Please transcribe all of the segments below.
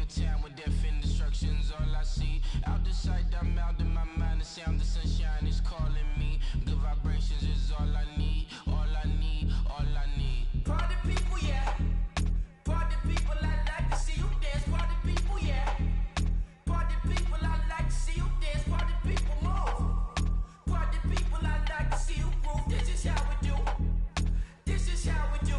town with death and destruction's all I see. Out the sight, I'm out in my mind. The sound of sunshine is calling me. Good vibrations is all I need, all I need, all I need. Party people, yeah. Party people, I like to see you dance. Party people, yeah. Party people, I like to see you dance. Party people, move. Party people, I like to see you groove. This is how we do. This is how we do.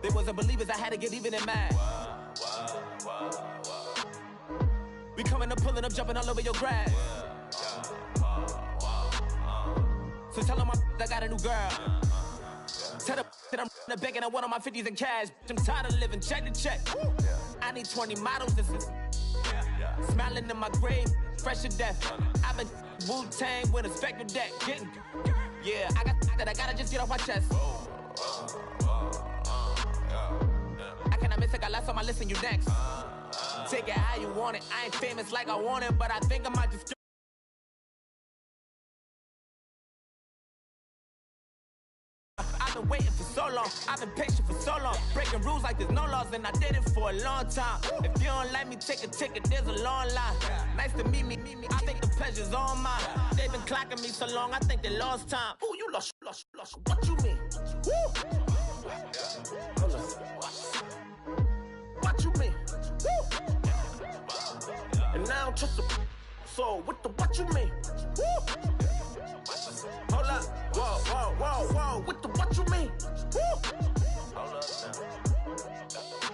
They wasn't believers, I had to get even in mad. We coming up, pulling up, jumping all over your grass. So tell them I got a new girl. Tell them that I'm begging, I want all my 50s in cash. I'm tired of living check to check. I need 20 models, this is smiling in my grave, fresh to death. I've been Wu-Tang with a spectral deck. Yeah, I got that, I gotta just get off my chest. I miss it, got less on my list and you next. Take it how you want it. I ain't famous like I want it, but I think I might just. I've been waiting for so long. I've been patient for so long. Breaking rules like there's no laws, and I did it for a long time. If you don't like me, take a ticket. There's a long line. Nice to meet me. I think the pleasure's all mine. They've been clocking me so long, I think they lost time. Ooh, you lost. What you mean? Woo! What you mean? Woo! And now I don't trust the so what you mean? Woo! Hold up, whoa, with the what you mean? Woo! Hold up now.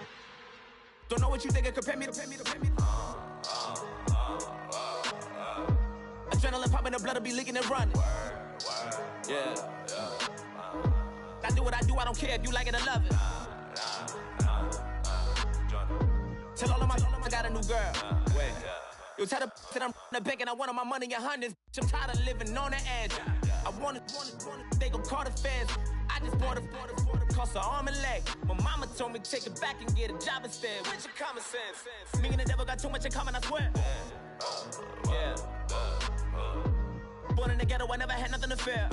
Don't know what you think, compare me to. Adrenaline popping, the blood will be leaking and running. Yeah. I do what I do, I don't care if you like it or love it. Tell all of my I got a new girl. Wait. You tell the that I'm begging, I want all my money in hundreds. I'm tired of living on the edge. I want it, they gon' call the feds. I just bought a cost an arm and leg. My mama told me take it back and get a job instead. Where's your common sense? Me and the devil got too much in common, I swear. Yeah. Born in the ghetto, I never had nothing to fear.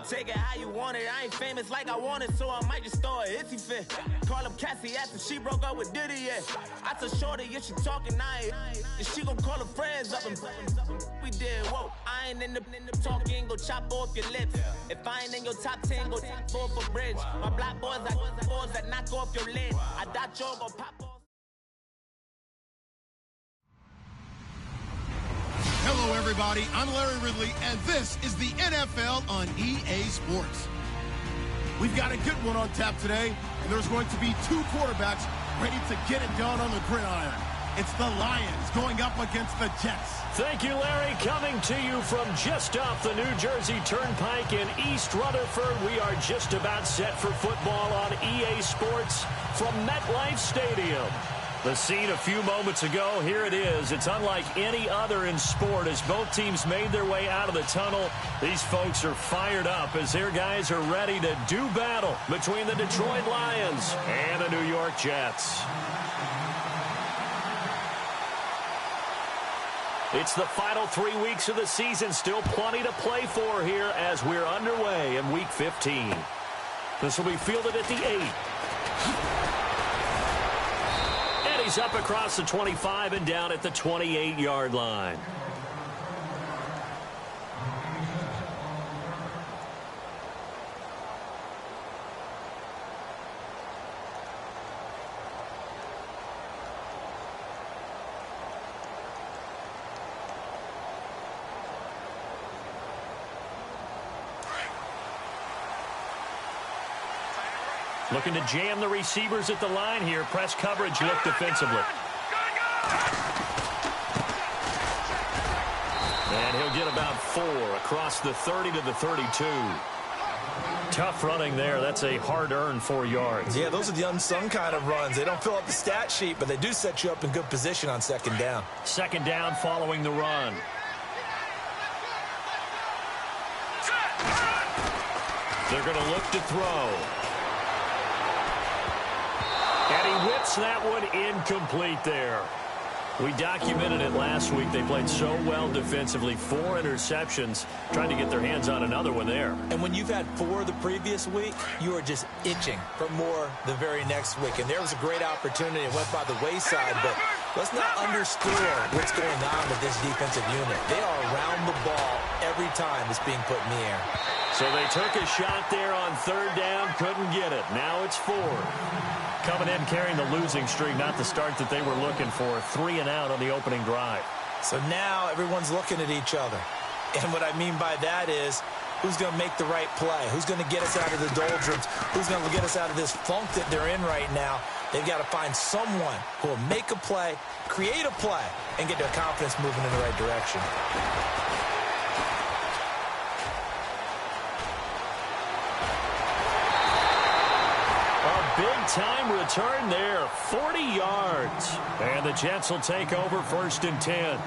Take it how you want it. I ain't famous like I want it, so I might just throw a hissy fit. Call up Cassie after she broke up with Diddy, yeah. I told Shorty if she talking, I ain't. And she gon' call her friends up and we did, whoa. I ain't in the talking, go chop off your lips. If I ain't in your top 10, go top 4 for bridge. My black boys like boys that knock off your lid. I dot your go pop off. Hello, everybody. I'm Larry Ridley, and this is the NFL on EA Sports. We've got a good one on tap today, and there's going to be two quarterbacks ready to get it done on the gridiron. It's the Lions going up against the Jets. Thank you, Larry. Coming to you from just off the New Jersey Turnpike in East Rutherford, we are just about set for football on EA Sports from MetLife Stadium. The scene a few moments ago, here it is. It's unlike any other in sport as both teams made their way out of the tunnel. These folks are fired up as their guys are ready to do battle between the Detroit Lions and the New York Jets. It's the final 3 weeks of the season. Still plenty to play for here as we're underway in Week 15. This will be fielded at the 8. He's up across the 25 and down at the 28-yard line. Looking to jam the receivers at the line here. Press coverage look defensively. And he'll get about 4 across the 30 to the 32. Tough running there. That's a hard-earned 4 yards. Yeah, those are the unsung kind of runs. They don't fill up the stat sheet, but they do set you up in good position on second down. Second down following the run. They're going to look to throw. And he whips that one incomplete there. We documented it last week. They played so well defensively. 4 interceptions, trying to get their hands on another one there. And when you've had 4 the previous week, you are just itching for more the very next week. And there was a great opportunity. It went by the wayside, but let's not underscore what's going on with this defensive unit. They are around the ball every time it's being put in the air. So they took a shot there on third down, couldn't get it. Now it's 4. Coming in carrying the losing streak, not the start that they were looking for. 3 and out on the opening drive. So now everyone's looking at each other. And what I mean by that is, who's going to make the right play? Who's going to get us out of the doldrums? Who's going to get us out of this funk that they're in right now? They've got to find someone who will make a play, create a play, and get their confidence moving in the right direction. Big-time return there, 40 yards. And the Jets will take over 1st and 10.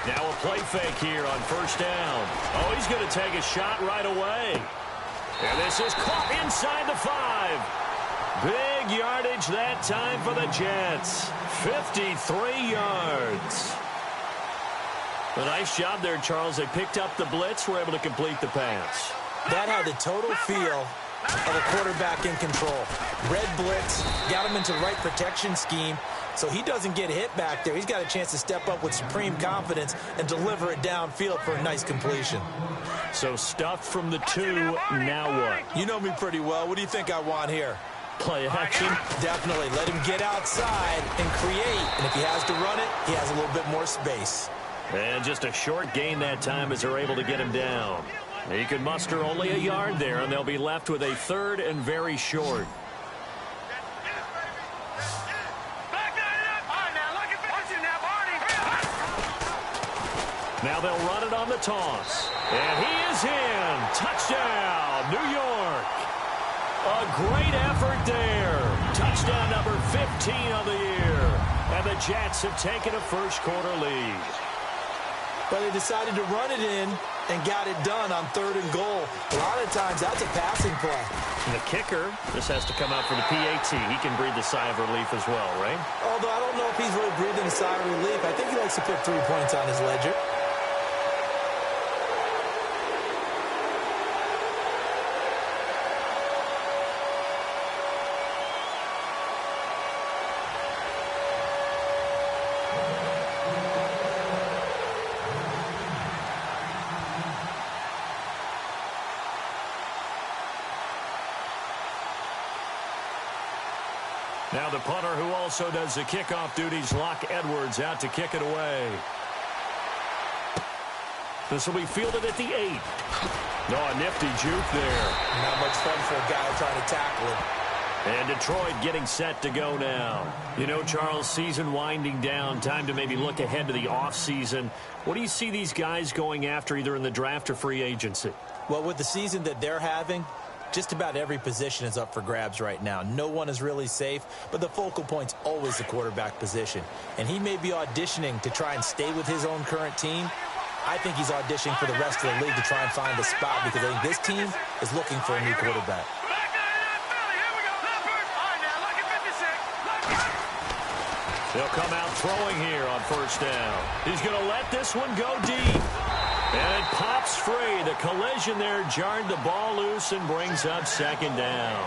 Now a play fake here on 1st down. Oh, he's going to take a shot right away. And this is caught inside the 5. Big yardage that time for the Jets. 53 yards. A nice job there, Charles. They picked up the blitz, were able to complete the pass. That had the total feel of a quarterback in control. Red blitz, got him into the right protection scheme, so he doesn't get hit back there. He's got a chance to step up with supreme confidence and deliver it downfield for a nice completion. So stuffed from the 2, now what? You know me pretty well. What do you think I want here? Play action. Definitely. Let him get outside and create. And if he has to run it, he has a little bit more space. And just a short gain that time as they're able to get him down. He could muster only a yard there, and they'll be left with a 3rd and very short. Now they'll run it on the toss. And he is in. Touchdown, New York. A great effort there. Touchdown number 15 of the year. And the Jets have taken a first-quarter lead. But they decided to run it in and got it done on 3rd and goal. A lot of times, that's a passing play. And the kicker, this has to come out for the PAT. He can breathe a sigh of relief as well, right? Although I don't know if he's really breathing a sigh of relief. I think he likes to put 3 points on his ledger. Now the punter who also does the kickoff duties, Locke Edwards, out to kick it away. This will be fielded at the 8. Oh, a nifty juke there. Not much fun for a guy trying to tackle it. And Detroit getting set to go now. You know, Charles, season winding down, time to maybe look ahead to the offseason. What do you see these guys going after either in the draft or free agency? Well, with the season that they're having, just about every position is up for grabs right now. No one is really safe, but the focal point's always the quarterback position. And he may be auditioning to try and stay with his own current team. I think he's auditioning for the rest of the league to try and find a spot because I think this team is looking for a new quarterback. They'll come out throwing here on 1st down. He's going to let this one go deep. And it pops free. The collision there jarred the ball loose and brings up 2nd down.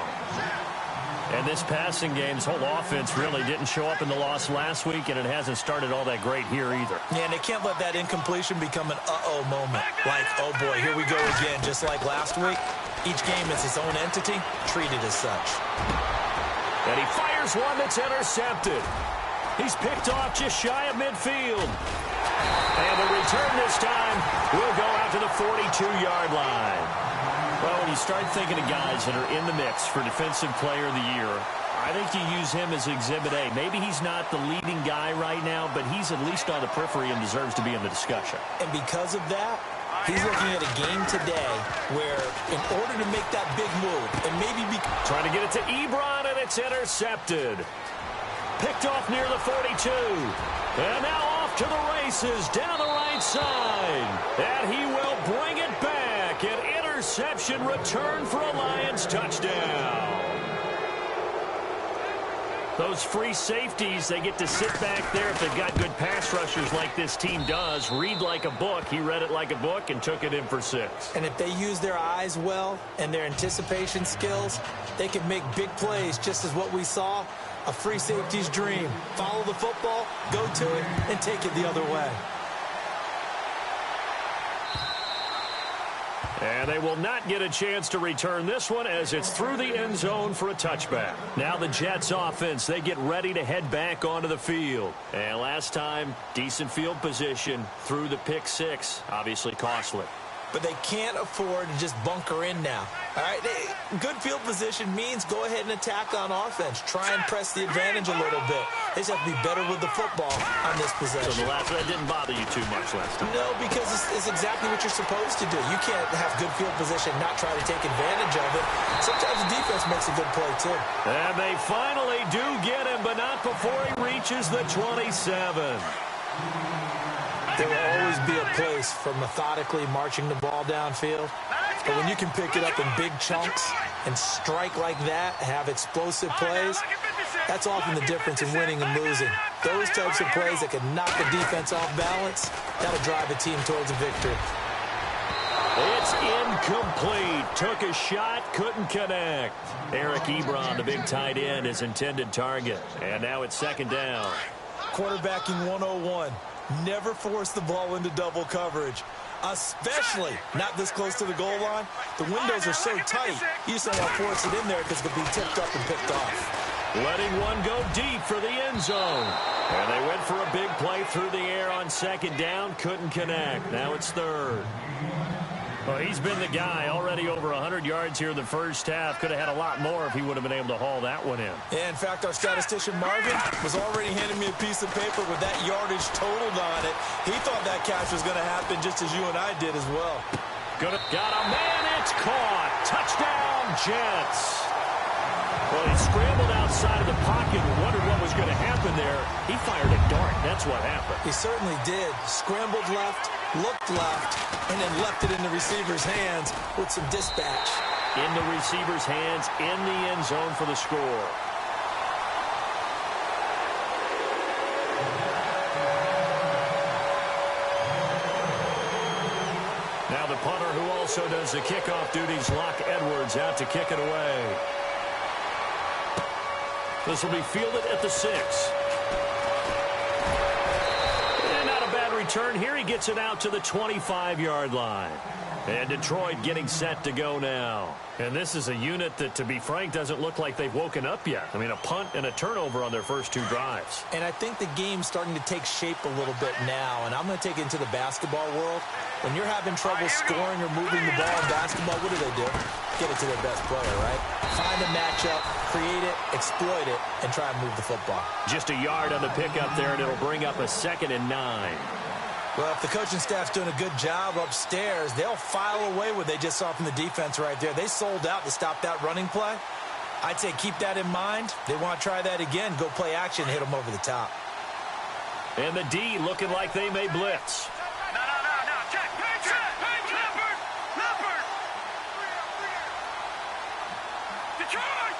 And this passing game, this whole offense really didn't show up in the loss last week, and it hasn't started all that great here either. Yeah, and they can't let that incompletion become an uh-oh moment. Like, oh boy, here we go again, just like last week. Each game is its own entity, treated as such. And he fires one that's intercepted. He's picked off just shy of midfield. And the return this time will go out to the 42-yard line. Well, when you start thinking of guys that are in the mix for Defensive Player of the Year, I think you use him as Exhibit A. Maybe he's not the leading guy right now, but he's at least on the periphery and deserves to be in the discussion. And because of that, he's looking at a game today where in order to make that big move and maybe be trying to get it to Ebron, and it's intercepted. Picked off near the 42. And now off to the races down the right side. And he will bring it back. An interception return for a Lions touchdown. Those free safeties, they get to sit back there if they've got good pass rushers like this team does. Read like a book. He read it like a book and took it in for 6. And if they use their eyes well and their anticipation skills, they can make big plays, just as what we saw. A free safety's dream. Follow the football, go to it, and take it the other way. And they will not get a chance to return this one as it's through the end zone for a touchback. Now the Jets offense, they get ready to head back onto the field. And last time, decent field position through the pick 6, obviously costly. But they can't afford to just bunker in now. All right, good field position means go ahead and attack on offense. Try and press the advantage a little bit. They just have to be better with the football on this possession. So the last one didn't bother you too much last time? No, because it's exactly what you're supposed to do. You can't have good field position and not try to take advantage of it. Sometimes the defense makes a good play, too. And they finally do get him, but not before he reaches the 27. There will always be a place for methodically marching the ball downfield. But when you can pick it up in big chunks and strike like that, have explosive plays, that's often the difference in winning and losing. Those types of plays that can knock the defense off balance, that'll drive a team towards a victory. It's incomplete. Took a shot, couldn't connect. Eric Ebron, the big tight end, his intended target. And now it's 2nd down. Quarterbacking 101. Never force the ball into double coverage, especially not this close to the goal line. The windows are so tight, you just don't want to force it in there because it could be tipped up and picked off. Letting one go deep for the end zone. And they went for a big play through the air on 2nd down, couldn't connect. Now it's 3rd. Well, he's been the guy, already over 100 yards here in the first half. Could have had a lot more if he would have been able to haul that one in. Yeah, in fact, our statistician Marvin was already handing me a piece of paper with that yardage totaled on it. He thought that catch was going to happen just as you and I did as well. Got a man, it's caught. Touchdown, Jets. Well, he scrambled outside of the pocket and wondered what was going to happen there. He fired a dart. That's what happened. He certainly did. Scrambled left, looked left, and then left it in the receiver's hands with some dispatch. In the receiver's hands, in the end zone for the score. Now the punter who also does the kickoff duties, Locke Edwards, out to kick it away. This will be fielded at the 6. And not a bad return here. He gets it out to the 25-yard line. And Detroit getting set to go now. And this is a unit that, to be frank, doesn't look like they've woken up yet. I mean, a punt and a turnover on their first 2 drives. And I think the game's starting to take shape a little bit now. And I'm going to take it into the basketball world. When you're having trouble scoring or moving the ball in basketball, what do? Get it to their best player, right? Find a matchup, create it, exploit it, and try and move the football. Just a yard on the pickup there, and it'll bring up a 2nd and 9. Well, if the coaching staff's doing a good job upstairs, they'll file away what they just saw from the defense right there. They sold out to stop that running play. I'd say keep that in mind. They want to try that again. Go play action, hit them over the top. And the D looking like they may blitz. No. Check. Leopard. Detroit.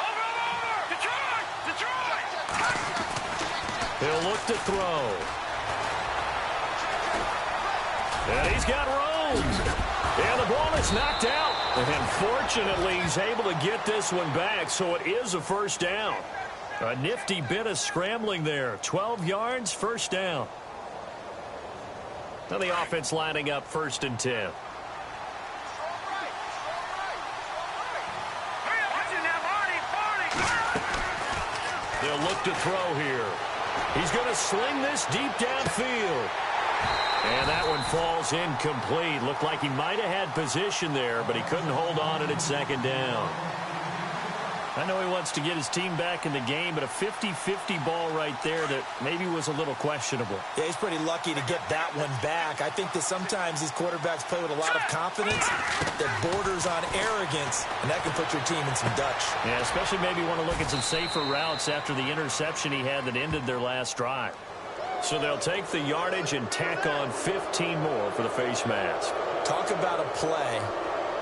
Over. Detroit. He'll look to throw. And he's got room. And the ball is knocked out. And fortunately, he's able to get this one back, so it is a 1st down. A nifty bit of scrambling there. 12 yards, 1st down. Now the offense lining up 1st and 10. Watching that, Marty. They'll look to throw here. He's going to sling this deep downfield. And that one falls incomplete. Looked like he might have had position there, but he couldn't hold on at second down. I know he wants to get his team back in the game, but a 50-50 ball right there that maybe was a little questionable. Yeah, he's pretty lucky to get that one back. I think that sometimes these quarterbacks play with a lot of confidence that borders on arrogance, and that can put your team in some Dutch. Yeah, especially maybe want to look at some safer routes after the interception he had that ended their last drive. So they'll take the yardage and tack on 15 more for the face mask. Talk about a play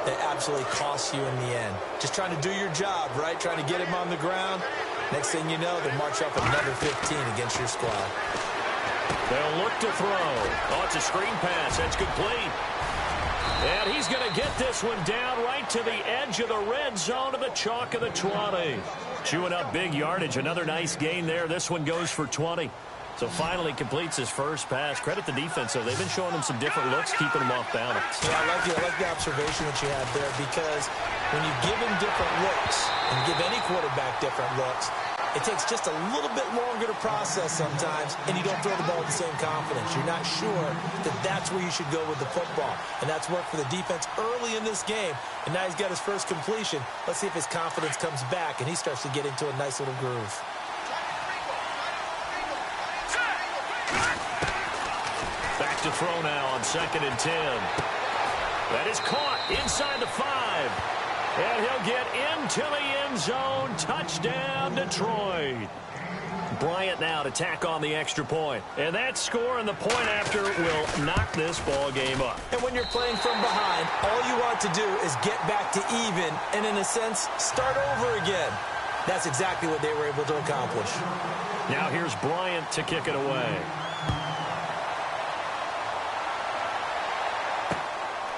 that absolutely costs you in the end. Just trying to do your job, right? Trying to get him on the ground. Next thing you know, they march up another 15 against your squad. They'll look to throw. Oh, it's a screen pass. That's complete. And he's going to get this one down right to the edge of the red zone of the chalk of the 20. Chewing up big yardage. Another nice gain there. This one goes for 20. So finally completes his first pass. Credit the defense, though. They've been showing him some different looks, keeping him off balance. Yeah, I like the observation that you had there, because when you give him different looks and give any quarterback different looks, it takes just a little bit longer to process sometimes, and you don't throw the ball with the same confidence. You're not sure that that's where you should go with the football. And that's worked for the defense early in this game. And now he's got his first completion. Let's see if his confidence comes back and he starts to get into a nice little groove. Back to throw now on 2nd and 10. That is caught inside the 5. And he'll get into the end zone. Touchdown, Detroit. Bryant now to tack on the extra point. And that score and the point after will knock this ball game up. And when you're playing from behind, all you want to do is get back to even and, in a sense, start over again. That's exactly what they were able to accomplish. Now here's Bryant to kick it away.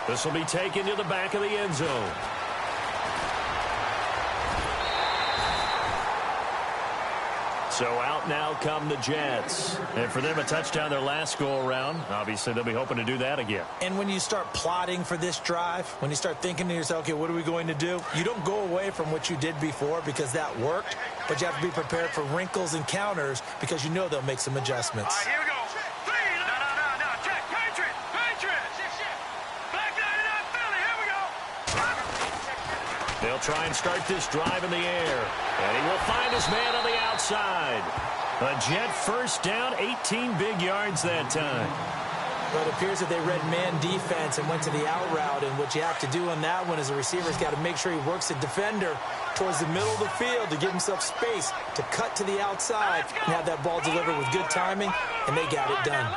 This will be taken to the back of the end zone. So out now come the Jets. And for them, a touchdown their last go-around. Obviously, they'll be hoping to do that again. And when you start plotting for this drive, when you start thinking to yourself, okay, what are we going to do? You don't go away from what you did before because that worked, but you have to be prepared for wrinkles and counters because you know they'll make some adjustments. All right, here we go. No. Check. Patriots. Back 99 Philly. Here we go. They'll try and start this drive in the air. And he will find his man on the outside. A Jet first down, 18 big yards that time. Well, it appears that they read man defense and went to the out route. And what you have to do on that one is a receiver's got to make sure he works the defender towards the middle of the field to give himself space to cut to the outside and have that ball delivered with good timing, and they got it done.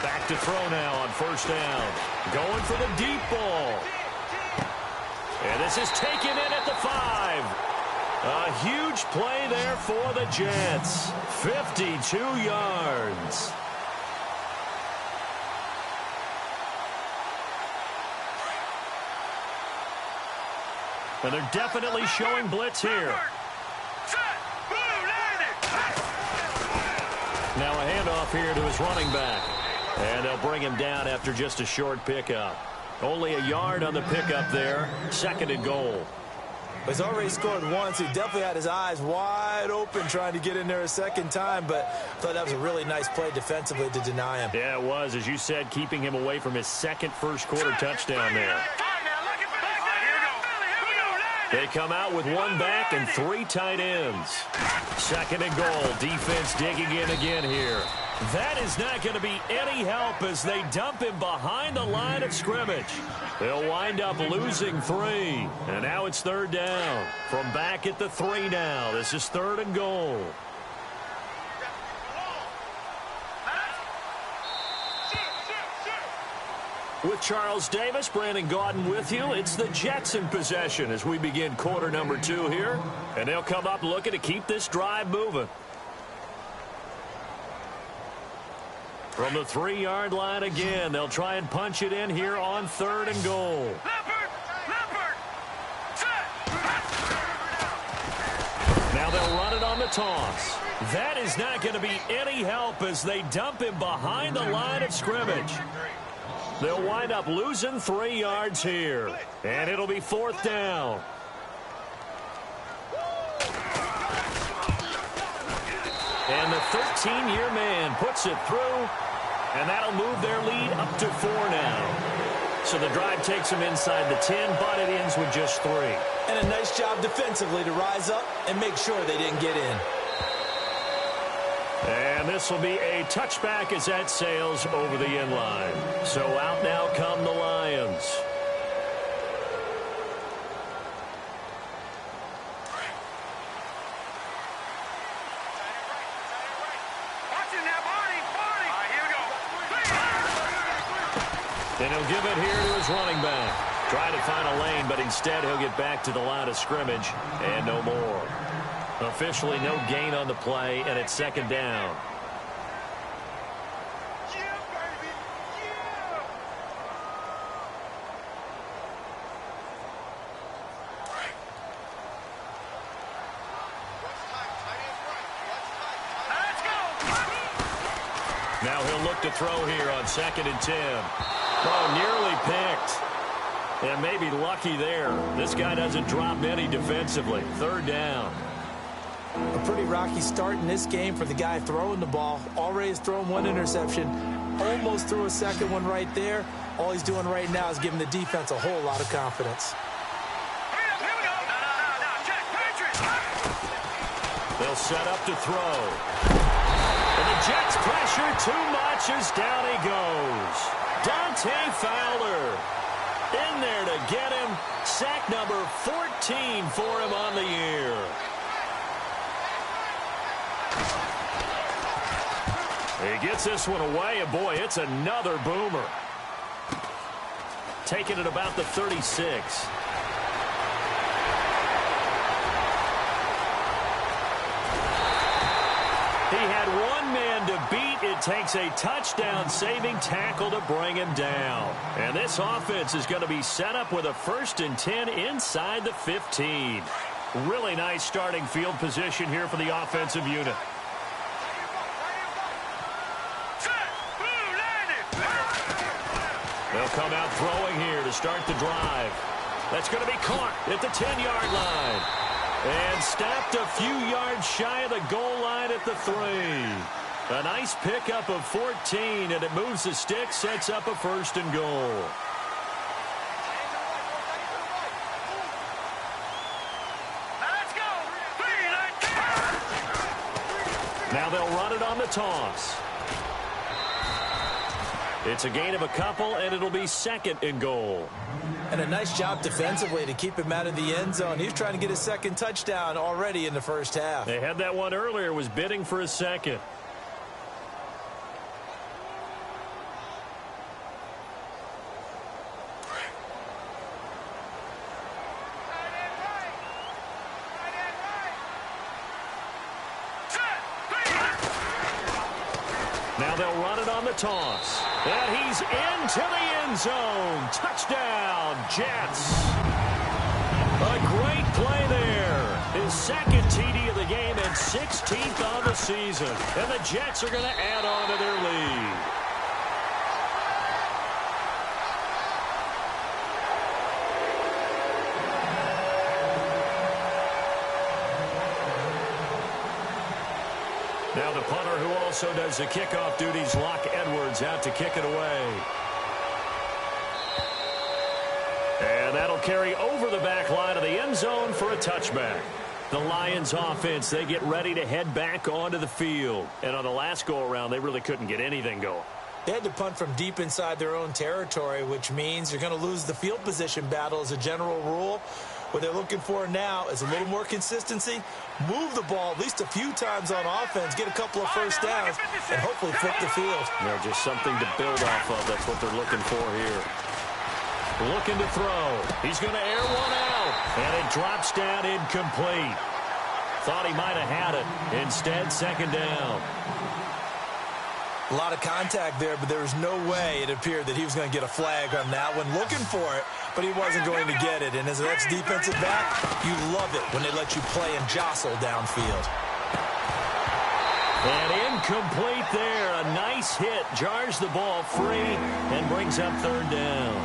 Back to throw now on 1st down. Going for the deep ball. And this is taken in at the 5. A huge play there for the Jets. 52 yards. And they're definitely showing blitz here. Now a handoff here to his running back. And they'll bring him down after just a short pickup. Only a yard on the pickup there. 2nd and goal. He's already scored once. He definitely had his eyes wide open trying to get in there a second time, but I thought that was a really nice play defensively to deny him. Yeah, it was. As you said, keeping him away from his second first-quarter touchdown there. They come out with one back and 3 tight ends. 2nd and goal. Defense digging in again here. That is not going to be any help as they dump him behind the line of scrimmage. They'll wind up losing 3. And now it's 3rd down. From back at the 3 now. This is 3rd and goal. With Charles Davis, Brandon Gaudin with you. It's the Jets in possession as we begin quarter number 2 here. And they'll come up looking to keep this drive moving. From the 3-yard line again, they'll try and punch it in here on 3rd and goal. Now they'll run it on the toss. That is not going to be any help as they dump him behind the line of scrimmage. They'll wind up losing 3 yards here. And it'll be 4th down. And the 13-year man puts it through, and that'll move their lead up to 4 now. So the drive takes them inside the 10, but it ends with just 3. And a nice job defensively to rise up and make sure they didn't get in. And this will be a touchback as that sails over the end line. So out now come the Lions. And he'll give it here to his running back. Trying to find a lane, but instead he'll get back to the line of scrimmage and no more. Officially no gain on the play, and it's 2nd down. Now he'll look to throw here on 2nd and 10. Oh, nearly picked. And maybe lucky there. This guy doesn't drop many defensively. 3rd down. A pretty rocky start in this game for the guy throwing the ball. Already has thrown 1 interception. Almost threw a second one right there. All he's doing right now is giving the defense a whole lot of confidence. They'll set up to throw. And the Jets pressure too much as down he goes. Dante Fowler in there to get him. Sack number 14 for him on the year. He gets this one away, and boy, it's another boomer. Taking it about the 36. He had one man to beat. It takes a touchdown-saving tackle to bring him down. And this offense is going to be set up with a 1st and 10 inside the 15. Really nice starting field position here for the offensive unit. They'll come out throwing here to start the drive. That's going to be caught at the 10-yard line. And stopped a few yards shy of the goal line at the 3. A nice pickup of 14, and it moves the stick, sets up a 1st and goal. Now they'll run it on the toss. It's a gain of a couple, and it'll be 2nd and goal. And a nice job defensively to keep him out of the end zone. He's trying to get his 2nd touchdown already in the 1st half. They had that one earlier, was bidding for a 2nd. Now they'll run it on the toss. And he's into the end zone. Touchdown, Jets. A great play there. His 2nd TD of the game and 16th on the season. And the Jets are going to add on to their lead. Now the punter who also does the kickoff duties, Locke Edwards, out to kick it away. And that'll carry over the back line of the end zone for a touchback. The Lions offense, they get ready to head back onto the field. And on the last go-around, they really couldn't get anything going. They had to punt from deep inside their own territory, which means you're going to lose the field position battle as a general rule. What they're looking for now is a little more consistency, move the ball at least a few times on offense, get a couple of 1st downs, and hopefully flip the field. Yeah, just something to build off of. That's what they're looking for here. Looking to throw. He's going to air one out, and it drops down incomplete. Thought he might have had it. Instead, 2nd down. A lot of contact there, but there was no way it appeared that he was going to get a flag on that one. Looking for it, but he wasn't going to get it. And as an ex-defensive back, you love it when they let you play and jostle downfield. And incomplete there. A nice hit. Jars the ball free and brings up 3rd down.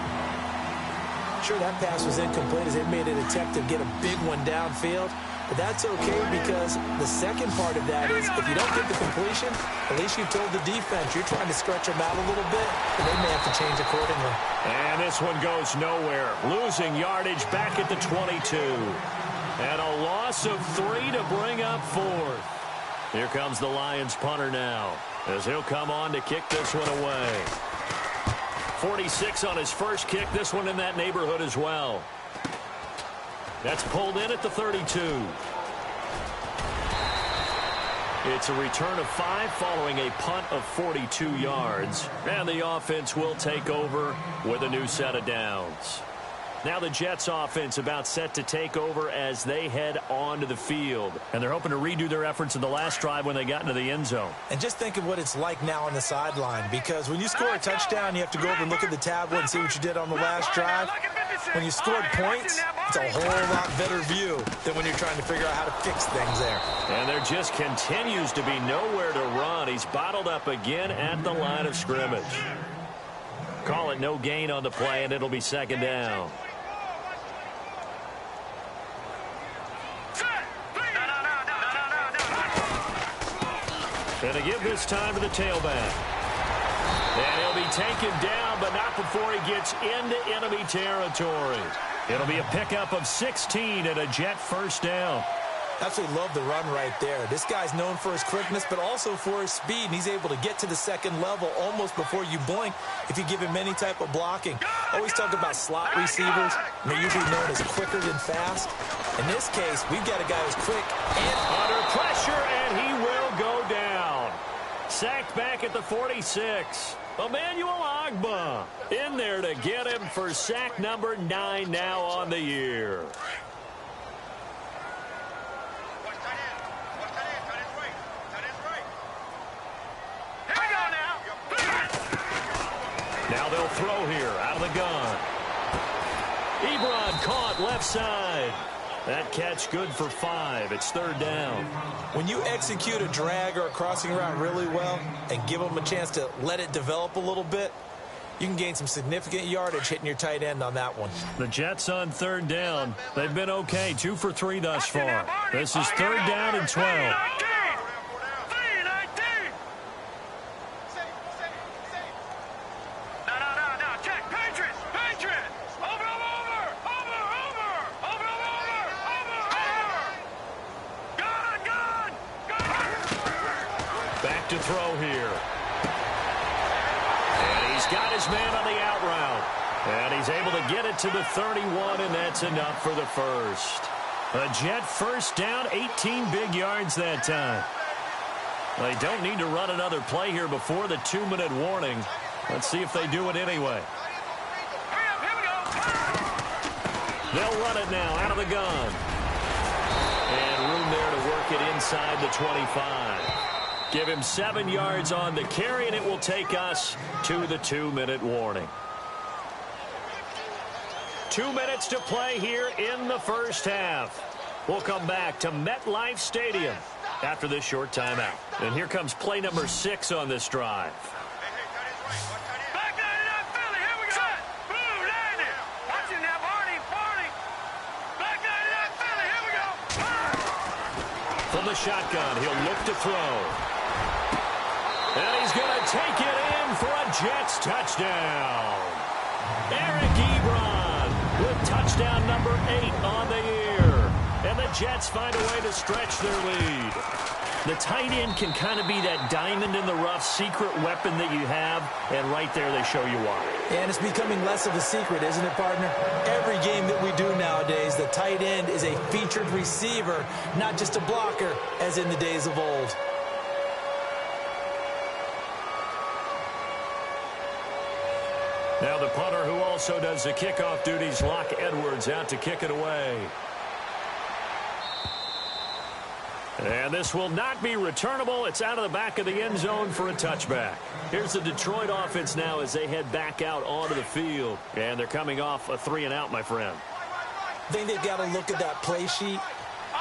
Sure, that pass was incomplete as they made an attempt to get a big one downfield. But that's okay because the second part of that is if you don't get the completion, at least you've told the defense you're trying to stretch them out a little bit, and they may have to change accordingly. And this one goes nowhere. Losing yardage back at the 22. And a loss of 3 to bring up 4th. Here comes the Lions punter now as he'll come on to kick this one away. 46 on his first kick. This one in that neighborhood as well. That's pulled in at the 32. It's a return of 5 following a punt of 42 yards. And the offense will take over with a new set of downs. Now the Jets offense about set to take over as they head onto the field. And they're hoping to redo their efforts in the last drive when they got into the end zone. And just think of what it's like now on the sideline, because when you score a touchdown, you have to go over and look at the tablet and see what you did on the last drive. When you scored points, it's a whole lot better view than when you're trying to figure out how to fix things there. And there just continues to be nowhere to run. He's bottled up again at the line of scrimmage. Call it no gain on the play, and it'll be second down. And to give this time to the tailback. And he'll be taken down, but not before he gets into enemy territory. It'll be a pickup of 16 and a Jet first down. Absolutely love the run right there. This guy's known for his quickness, but also for his speed. And he's able to get to the second level almost before you blink if you give him any type of blocking. Always talk about slot receivers. They're usually known as quicker than fast. In this case, we've got a guy who's quick and under pressure, and he will go down. Sacked back at the 46. Emmanuel Ogbah in there to get him for sack number 9 now on the year. Now they'll throw here out of the gun. Ebron caught left side. That catch good for 5. It's third down. When you execute a drag or a crossing route really well and give them a chance to let it develop a little bit, you can gain some significant yardage hitting your tight end on that one. The Jets on third down. They've been okay, 2 for 3 thus far. This is third down and 12. To throw here. And he's got his man on the out route. And he's able to get it to the 31, and that's enough for the first. A Jet first down, 18 big yards that time. They don't need to run another play here before the 2-minute warning. Let's see if they do it anyway. They'll run it now out of the gun. And room there to work it inside the 25. Give him 7 yards on the carry, and it will take us to the 2-minute warning. 2 minutes to play here in the first half. We'll come back to MetLife Stadium after this short timeout. And here comes play number 6 on this drive. From the shotgun, he'll look to throw. And he's going to take it in for a Jets touchdown. Eric Ebron with touchdown number 8 on the year. And the Jets find a way to stretch their lead. The tight end can kind of be that diamond in the rough secret weapon that you have. And right there they show you why. And it's becoming less of a secret, isn't it, partner? Every game that we do nowadays, the tight end is a featured receiver, not just a blocker, as in the days of old. Now the punter who also does the kickoff duties, Locke Edwards, out to kick it away. And this will not be returnable. It's out of the back of the end zone for a touchback. Here's the Detroit offense now as they head back out onto the field. And they're coming off a 3-and-out, my friend. I think they've got to look at that play sheet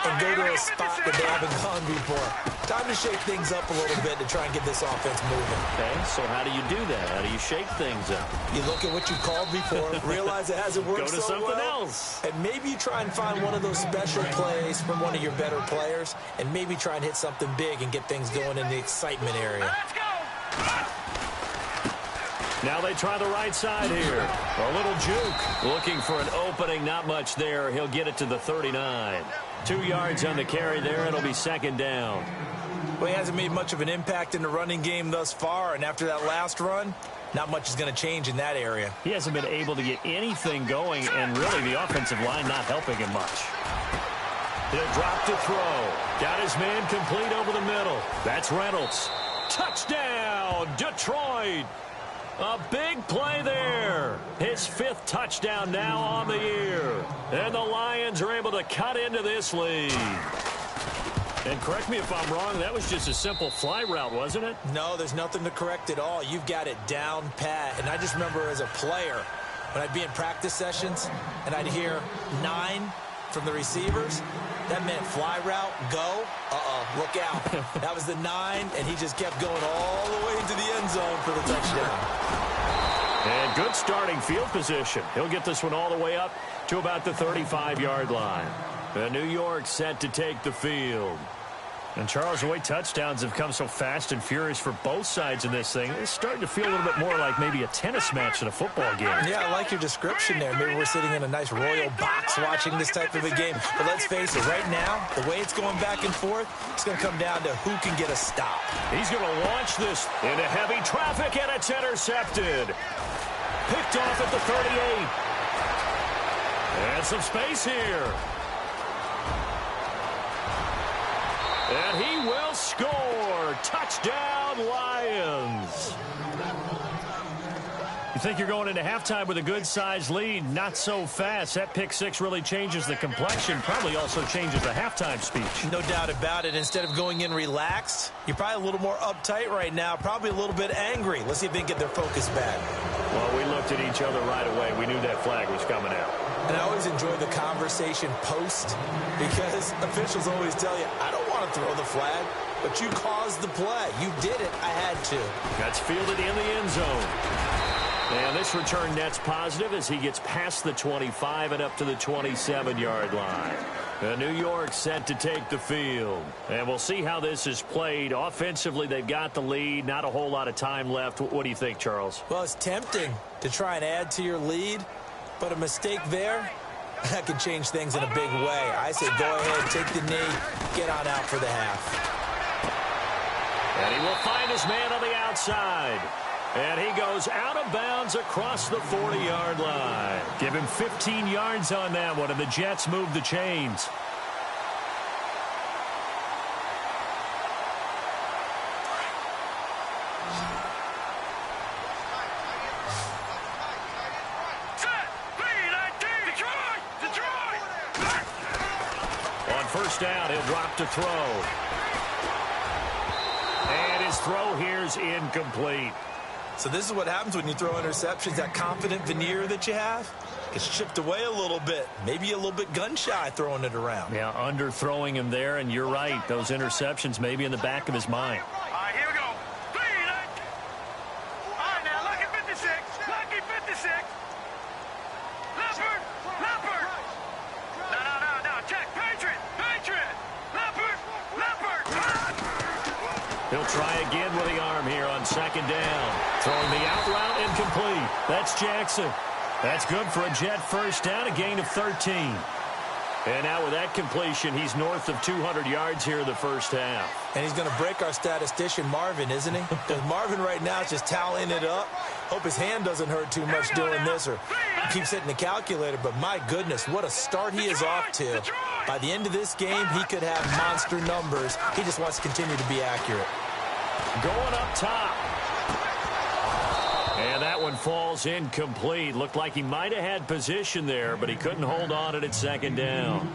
and go to a spot that they haven't gone before. Time to shake things up a little bit to try and get this offense moving. Okay, so how do you do that? How do you shake things up? You look at what you called before, realize it hasn't worked Go to so something well, else. and maybe you try and find one of those special plays from one of your better players, and maybe try and hit something big and get things going in the excitement area. Let's go. Now they try the right side here. A little juke. Looking for an opening. Not much there. He'll get it to the 39. 2 yards on the carry there. It'll be second down. Well, he hasn't made much of an impact in the running game thus far, and after that last run, not much is going to change in that area. He hasn't been able to get anything going, and really the offensive line not helping him much. He'll drop to throw. Got his man complete over the middle. That's Reynolds. Touchdown, Detroit. A big play there. His 5th touchdown now on the year. And the Lions are able to cut into this lead. And correct me if I'm wrong, that was just a simple fly route, wasn't it? No, there's nothing to correct at all. You've got it down pat. And I just remember as a player, when I'd be in practice sessions and I'd hear 9 from the receivers, that meant fly route, go, look out. That was the 9, and he just kept going all the way into the end zone for the touchdown. And good starting field position. He'll get this one all the way up to about the 35-yard line. The New York set to take the field. And Charles, the way touchdowns have come so fast and furious for both sides in this thing, it's starting to feel a little bit more like maybe a tennis match than a football game. Yeah, I like your description there. Maybe we're sitting in a nice royal box watching this type of a game. But let's face it, right now, the way it's going back and forth, it's going to come down to who can get a stop. He's going to launch this into heavy traffic, and it's intercepted. Picked off at the 38. And some space here. And he will score. Touchdown, Lions. You think you're going into halftime with a good-sized lead. Not so fast. That pick 6 really changes the complexion. Probably also changes the halftime speech. No doubt about it. Instead of going in relaxed, you're probably a little more uptight right now. Probably a little bit angry. Let's see if they can get their focus back. Well, we looked at each other right away. We knew that flag was coming out. And I always enjoy the conversation post because officials always tell you, I don't want to throw the flag, but you caused the play. You did it. I had to. That's fielded in the end zone. And this return net's positive as he gets past the 25 and up to the 27-yard line. The New York set to take the field. And we'll see how this is played. Offensively, they've got the lead. Not a whole lot of time left. What do you think, Charles? Well, it's tempting to try and add to your lead, but a mistake there, that can change things in a big way. I say go ahead, take the knee, get on out for the half. And he will find his man on the outside. And he goes out of bounds across the 40-yard line. Give him 15 yards on that one, and the Jets move the chains. On first down, he'll drop to throw. And his throw here's incomplete. So this is what happens when you throw interceptions. That confident veneer that you have gets chipped away a little bit. Maybe a little bit gun-shy throwing it around. Yeah, underthrowing him there, and you're right. Those interceptions may be in the back of his mind. All right, here we go. All right, now, lucky 56. Lucky 56. Leopard. Leopard. No. Check. Patriot. Leopard. He'll try again with the arm here on second down. Throwing the out route incomplete. That's Jackson. That's good for a Jet first down, a gain of 13. And now with that completion, he's north of 200 yards here in the first half. And he's going to break our statistician, Marvin, isn't he? Because Marvin right now is just tallying it up. Hope his hand doesn't hurt too much doing this or keeps hitting the calculator. But my goodness, what a start he is off to. By the end of this game, he could have monster numbers. He just wants to continue to be accurate. Going up top. And that one falls incomplete. Looked like he might have had position there, but he couldn't hold on it at second down.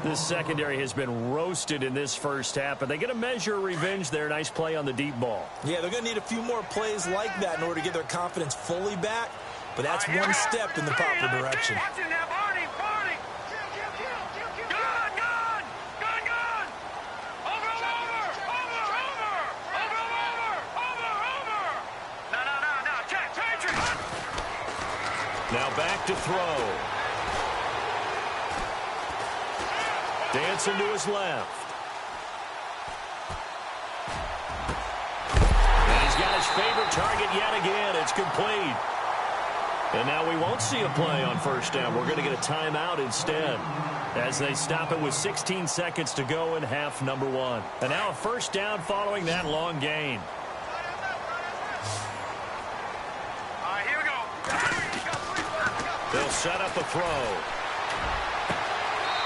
This secondary has been roasted in this first half, but they get a measure of revenge there. Nice play on the deep ball. Yeah, they're going to need a few more plays like that in order to get their confidence fully back, but that's one step in the proper direction. Gun. Over the back to throw. Dancing to his left. And he's got his favorite target yet again. It's complete. And now we won't see a play on first down. We're going to get a timeout instead, as they stop it with 16 seconds to go in half number 1. And now a first down following that long gain. Here we go. They'll set up a throw.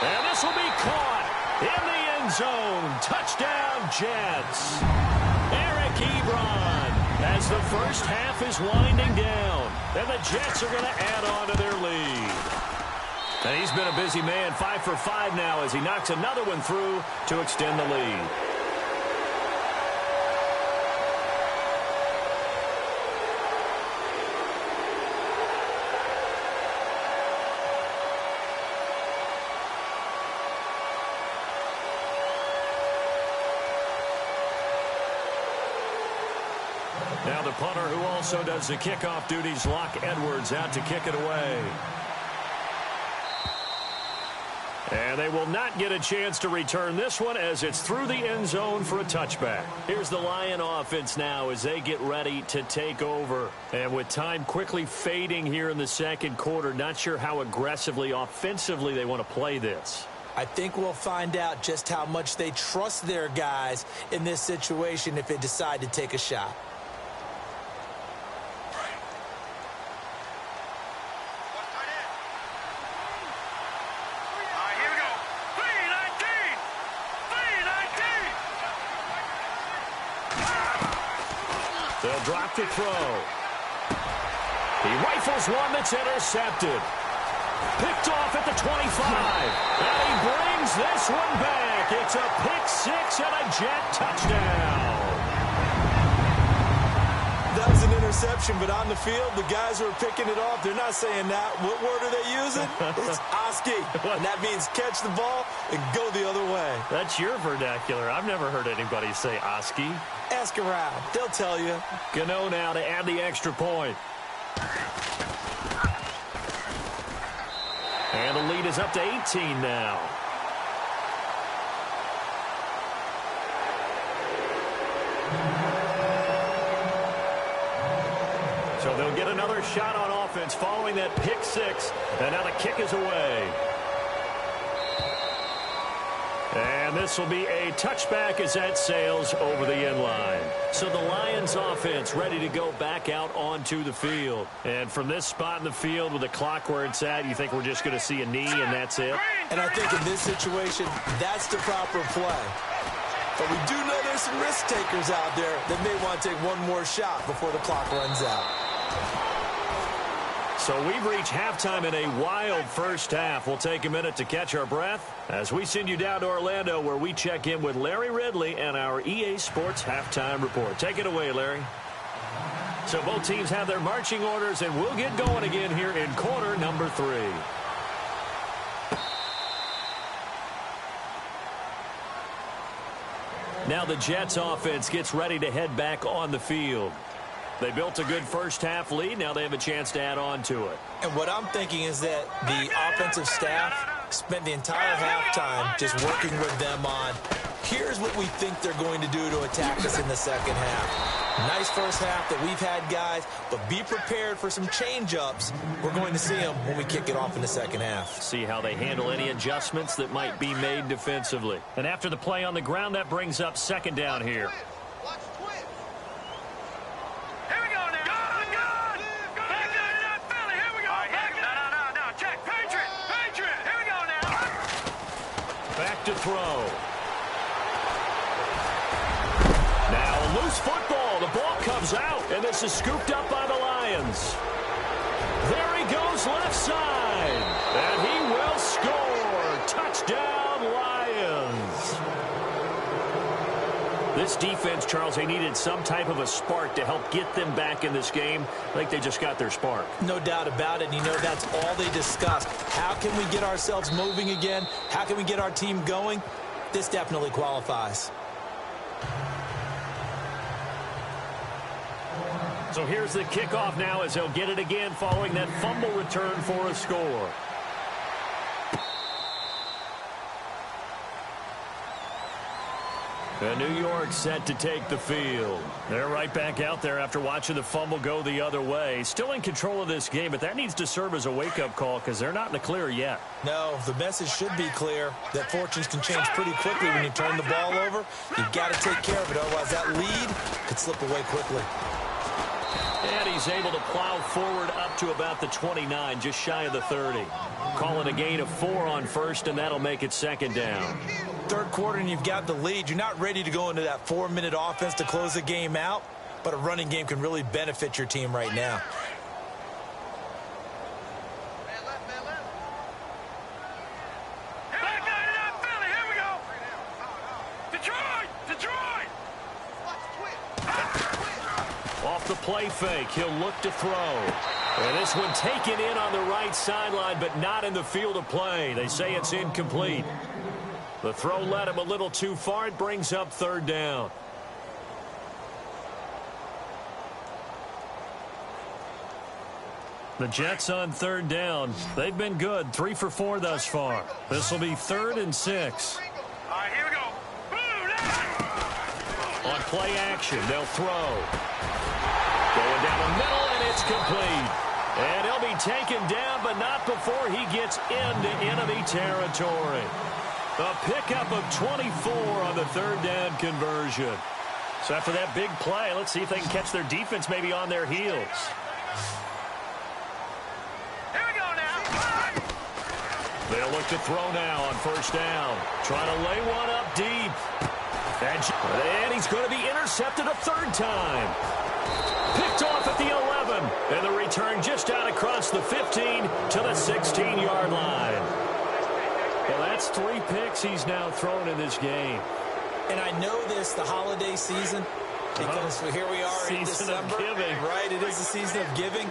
And this will be caught in the end zone. Touchdown, Jets. Eric Ebron, as the first half is winding down. And the Jets are going to add on to their lead. And he's been a busy man, 5 for 5 now, as he knocks another one through to extend the lead. Now the punter, who also does the kickoff duties, Locke Edwards, out to kick it away. And they will not get a chance to return this one, as it's through the end zone for a touchback. Here's the Lion offense now as they get ready to take over. And with time quickly fading here in the second quarter, not sure how aggressively, offensively they want to play this. I think we'll find out just how much they trust their guys in this situation if they decide to take a shot. They'll drop the throw. He rifles one that's intercepted. Picked off at the 25. And he brings this one back. It's a pick six and a Jet touchdown. That was an interception, but on the field, the guys who are picking it off, they're not saying that. What word are they using? It's Oski. And that means catch the ball and go the other way. That's your vernacular. I've never heard anybody say Oski. Ask around. They'll tell you. Gano now to add the extra point. And the lead is up to 18 now. So they'll get another shot on offense following that pick six. And now the kick is away. And this will be a touchback as that sails over the end line. So the Lions offense ready to go back out onto the field. And from this spot in the field with the clock where it's at, you think we're just going to see a knee and that's it? And I think in this situation, that's the proper play. But we do know there's some risk takers out there that may want to take one more shot before the clock runs out. So we've reached halftime in a wild first half. We'll take a minute to catch our breath as we send you down to Orlando, where we check in with Larry Ridley and our EA Sports Halftime Report. Take it away, Larry. So both teams have their marching orders, and we'll get going again here in quarter number 3. Now the Jets offense gets ready to head back on the field. They built a good first half lead. Now they have a chance to add on to it. And what I'm thinking is that the offensive staff spent the entire halftime just working with them on, here's what we think they're going to do to attack us in the second half. Nice first half that we've had, guys, but be prepared for some change-ups. We're going to see them when we kick it off in the second half. See how they handle any adjustments that might be made defensively. And after the play on the ground, that brings up second down here. To throw. Now a loose football. The ball comes out, and this is scooped up by the Lions. There he goes left side, and he will score. Touchdown, Lions. This defense, Charles, they needed some type of a spark to help get them back in this game. I think they just got their spark. No doubt about it. And you know, that's all they discussed. How can we get ourselves moving again? How can we get our team going? This definitely qualifies. So here's the kickoff now as he'll get it again following that fumble return for a score. And New York set to take the field. They're right back out there after watching the fumble go the other way. Still in control of this game, but that needs to serve as a wake-up call because they're not in the clear yet. No, the message should be clear that fortunes can change pretty quickly when you turn the ball over. You've got to take care of it, otherwise that lead could slip away quickly. And he's able to plow forward up to about the 29, just shy of the 30. Calling a gain of 4 on first, and that'll make it second down. Third quarter and you've got the lead. You're not ready to go into that 4-minute offense to close the game out, but a running game can really benefit your team right now. Off the play fake, he'll look to throw. And this one taken in on the right sideline, but not in the field of play. They say it's incomplete. The throw led him a little too far. It brings up third down. The Jets on third down. They've been good, 3 for 4 thus far. This will be 3rd and 6. All right, here we go. On play action, they'll throw. Going down the middle, and it's complete. And he'll be taken down, but not before he gets into enemy territory. A pickup of 24 on the third down conversion. So after that big play, let's see if they can catch their defense maybe on their heels. Here we go now. They'll look to throw now on first down. Trying to lay one up deep. And he's going to be intercepted a third time. Picked off at the 11. And the return just out across the 15 to the 16-yard line. Well, that's 3 picks he's now thrown in this game. And I know this, the holiday season, because here we are in December. Of giving. Right, it is the season of giving.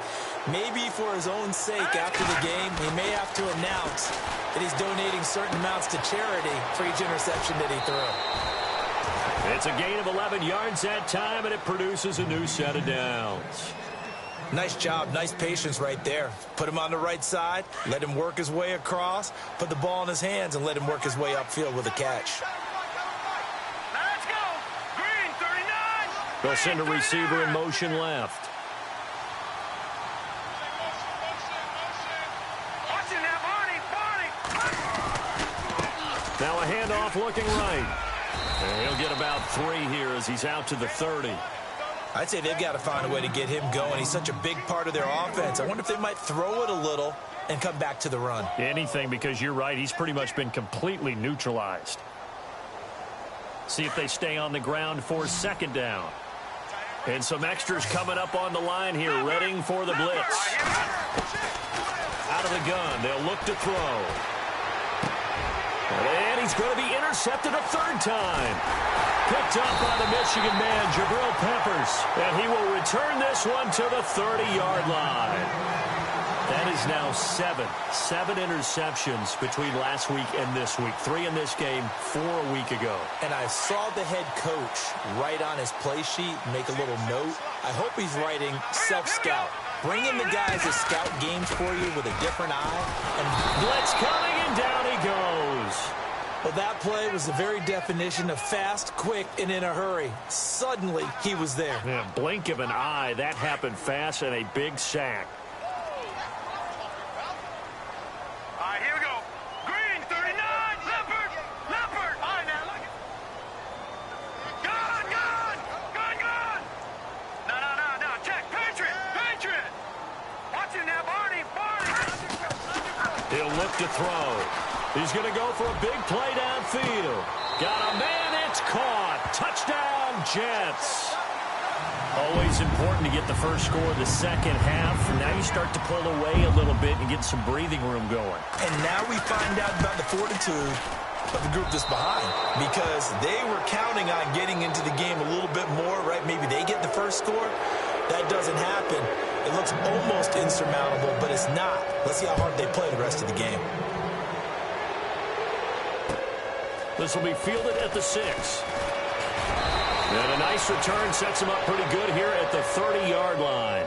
Maybe for his own sake after the game, he may have to announce that he's donating certain amounts to charity for each interception that he threw. It's a gain of 11 yards that time, and it produces a new set of downs. Nice job, nice patience right there. Put him on the right side, let him work his way across, put the ball in his hands, and let him work his way upfield with a catch. Let's go. Green, 39. They'll send a receiver in motion left. Watching that, Barney. Now a handoff looking right. And he'll get about 3 here as he's out to the 30. I'd say they've got to find a way to get him going. He's such a big part of their offense. I wonder if they might throw it a little and come back to the run. Anything, because you're right. He's pretty much been completely neutralized. See if they stay on the ground for second down. And some extras coming up on the line here, readying for the blitz. Out of the gun, they'll look to throw. And he's going to be intercepted a third time. Picked up by the Michigan man, Jabril Peppers. And he will return this one to the 30-yard line. That is now 7 interceptions between last week and this week. 3 in this game, 4 a week ago. And I saw the head coach write on his play sheet, make a little note. I hope he's writing self-scout. Bring in the guys that scout games for you with a different eye. And blitz coming, and down he goes. Well, that play was the very definition of fast, quick, and in a hurry. Suddenly, he was there. Yeah, blink of an eye. That happened fast, and a big sack. All right, here we go. Green, 39. Leopard. Leopard. All right, now, look. Gun. No. Check. Patriot. Watching now, Barney. He'll look to throw. He's going to go for a big play downfield. Got a man, it's caught. Touchdown, Jets. Always important to get the first score of the second half. Now you start to pull away a little bit and get some breathing room going. And now we find out about the fortitude of the group that's behind, because they were counting on getting into the game a little bit more, right? Maybe they get the first score. That doesn't happen. It looks almost insurmountable, but it's not. Let's see how hard they play the rest of the game. This will be fielded at the 6. And a nice return sets them up pretty good here at the 30-yard line.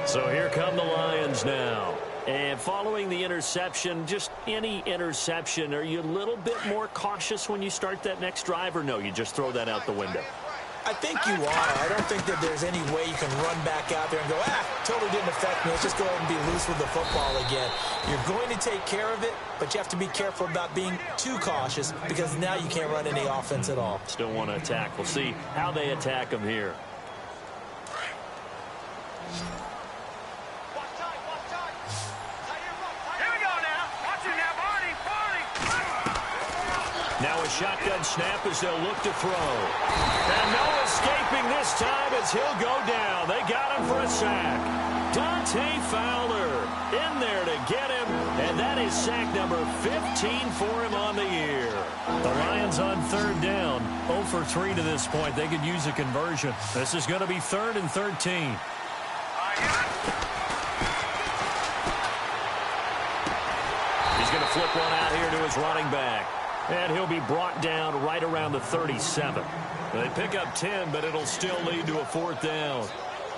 So here come the Lions now. And following the interception, just any interception, are you a little bit more cautious when you start that next drive, or no, you just throw that out the window? I think you are. I don't think that there's any way you can run back out there and go, totally didn't affect me. Let's just go ahead and be loose with the football again. You're going to take care of it, but you have to be careful about being too cautious because now you can't run any offense at all. Still want to attack. We'll see how they attack them here. Now a shotgun snap as they'll look to throw. And no escaping this time as he'll go down. They got him for a sack. Dante Fowler in there to get him. And that is sack number 15 for him on the year. The Lions on third down. 0 for 3 to this point. They could use a conversion. This is going to be 3rd and 13. He's going to flip one out here to his running back. And he'll be brought down right around the 37. They pick up 10, but it'll still lead to a 4th down.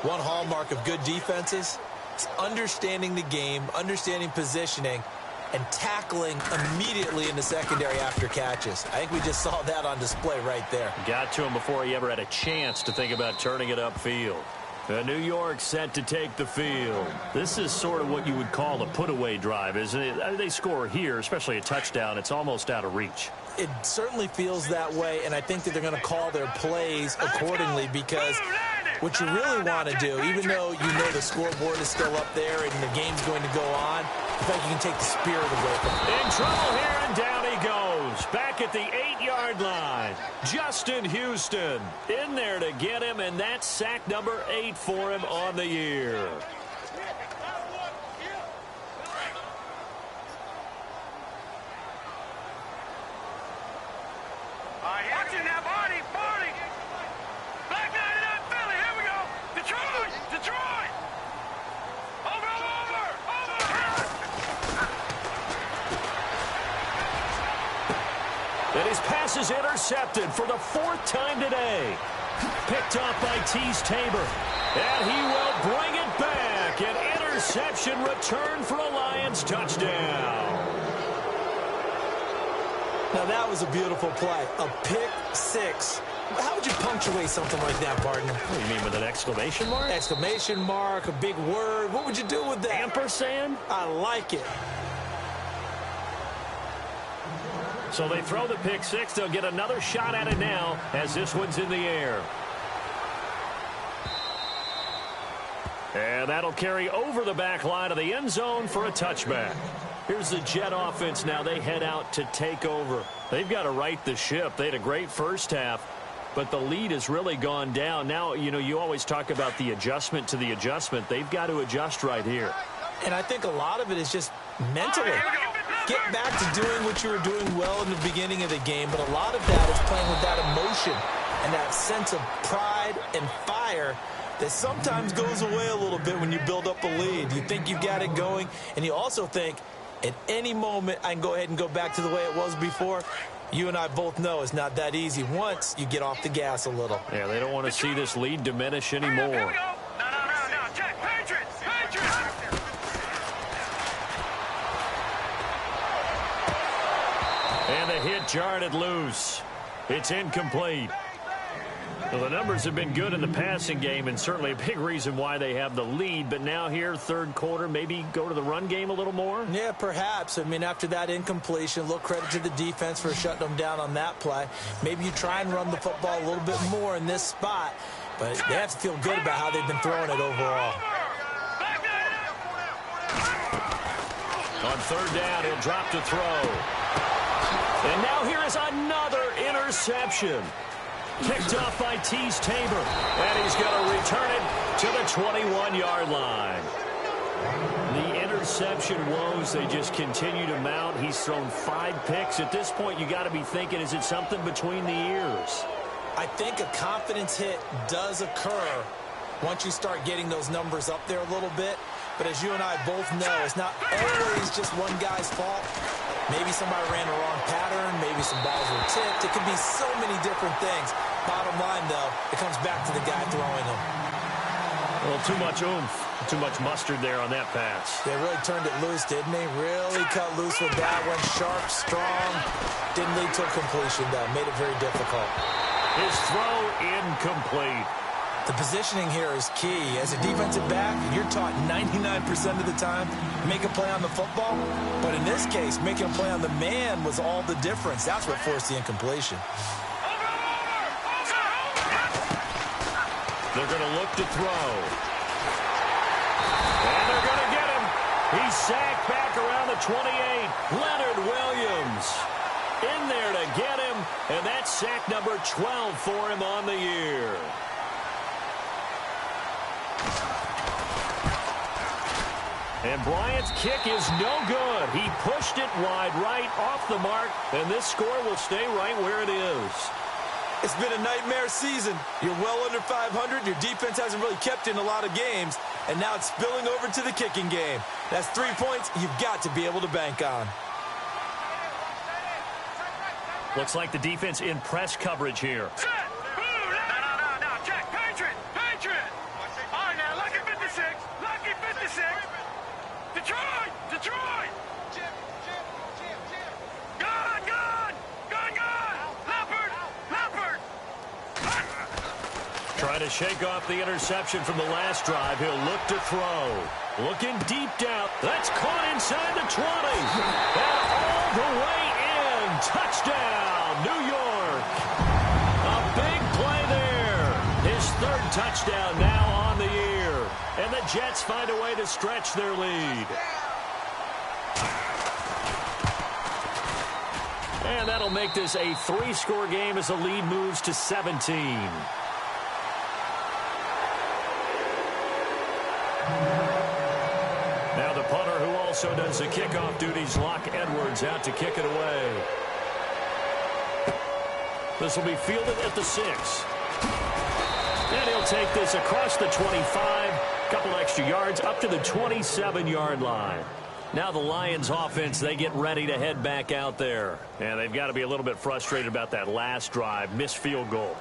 One hallmark of good defenses is understanding the game, understanding positioning, and tackling immediately in the secondary after catches. I think we just saw that on display right there. Got to him before he ever had a chance to think about turning it upfield. New York set to take the field. This is sort of what you would call a put-away drive, isn't it? They score here, especially a touchdown. It's almost out of reach. It certainly feels that way, and I think that they're going to call their plays accordingly because what you really want to do, even though you know the scoreboard is still up there and the game's going to go on, I think you can take the spirit away from it. In trouble here, and down he goes. Back at the 8-yard line. Justin Houston in there to get him, and that's sack number 8 for him on the year. Watching that body. Black 99 Philly, here we go. Detroit. Over. And his pass is intercepted for the 4th time today. Picked off by Tease Tabor. And he will bring it back. An interception return for a Lions touchdown. Now that was a beautiful play. A pick 6. How would you punctuate something like that, partner? What do you mean, with an exclamation mark? Exclamation mark, a big word. What would you do with that? Ampersand? I like it. So they throw the pick 6. They'll get another shot at it now as this one's in the air. And that'll carry over the back line of the end zone for a touchback. Here's the Jet offense now. They head out to take over. They've got to right the ship. They had a great first half, but the lead has really gone down. Now, you always talk about the adjustment to the adjustment. They've got to adjust right here. And I think a lot of it is just mentally. Get back to doing what you were doing well in the beginning of the game, but a lot of that is playing with that emotion and that sense of pride and fire that sometimes goes away a little bit when you build up a lead. You think you've got it going, and you also think at any moment I can go ahead and go back to the way it was before. You and I both know it's not that easy once you get off the gas a little. Yeah, they don't want to see this lead diminish anymore. Here we go. No. Check. Patriots. And the hit jarred it loose. It's incomplete. Well, the numbers have been good in the passing game, and certainly a big reason why they have the lead. But now here, third quarter, maybe go to the run game a little more? Yeah, perhaps. I mean, after that incompletion, a little credit to the defense for shutting them down on that play. Maybe you try and run the football a little bit more in this spot. But they have to feel good about how they've been throwing it overall. On third down, he'll drop to throw. And now here is another interception. Picked off by Tease Tabor. And he's going to return it to the 21-yard line. The interception woes, they just continue to mount. He's thrown 5 picks. At this point, you got to be thinking, is it something between the ears? I think a confidence hit does occur once you start getting those numbers up there a little bit. But as you and I both know, it's not always just one guy's fault. Maybe somebody ran a wrong pattern. Maybe some balls were tipped. It could be so many different things. Bottom line, though, it comes back to the guy throwing them. A little too much oomph, too much mustard there on that pass. They really turned it loose, didn't they? Really cut loose with that one. Sharp, strong. Didn't lead to a completion, though. Made it very difficult. His throw incomplete. The positioning here is key. As a defensive back, you're taught 99% of the time, make a play on the football. But in this case, making a play on the man was all the difference. That's what forced the incompletion. They're going to look to throw. And they're going to get him. He's sacked back around the 28. Leonard Williams in there to get him. And that's sack number 12 for him on the year. And Bryant's kick is no good. He pushed it wide right off the mark, and this score will stay right where it is. It's been a nightmare season. You're well under 500. Your defense hasn't really kept in a lot of games, and now it's spilling over to the kicking game. That's 3 points you've got to be able to bank on. Looks like the defense in press coverage here. Set! No. Check. Patriot! All right, now, lucky 56. Lucky 56. Detroit! Jim! Gun! Leopard! Trying to shake off the interception from the last drive. He'll look to throw. Looking deep down. That's caught inside the 20. And all the way in. Touchdown, New York. A big play there. His third touchdown now on the year. And the Jets find a way to stretch their lead. And that'll make this a 3-score game as the lead moves to 17. Now the punter, who also does the kickoff duties, Locke Edwards, out to kick it away. This will be fielded at the 6. And he'll take this across the 25. Couple extra yards up to the 27-yard line. Now the Lions offense, they get ready to head back out there. And they've got to be a little bit frustrated about that last drive, missed field goal.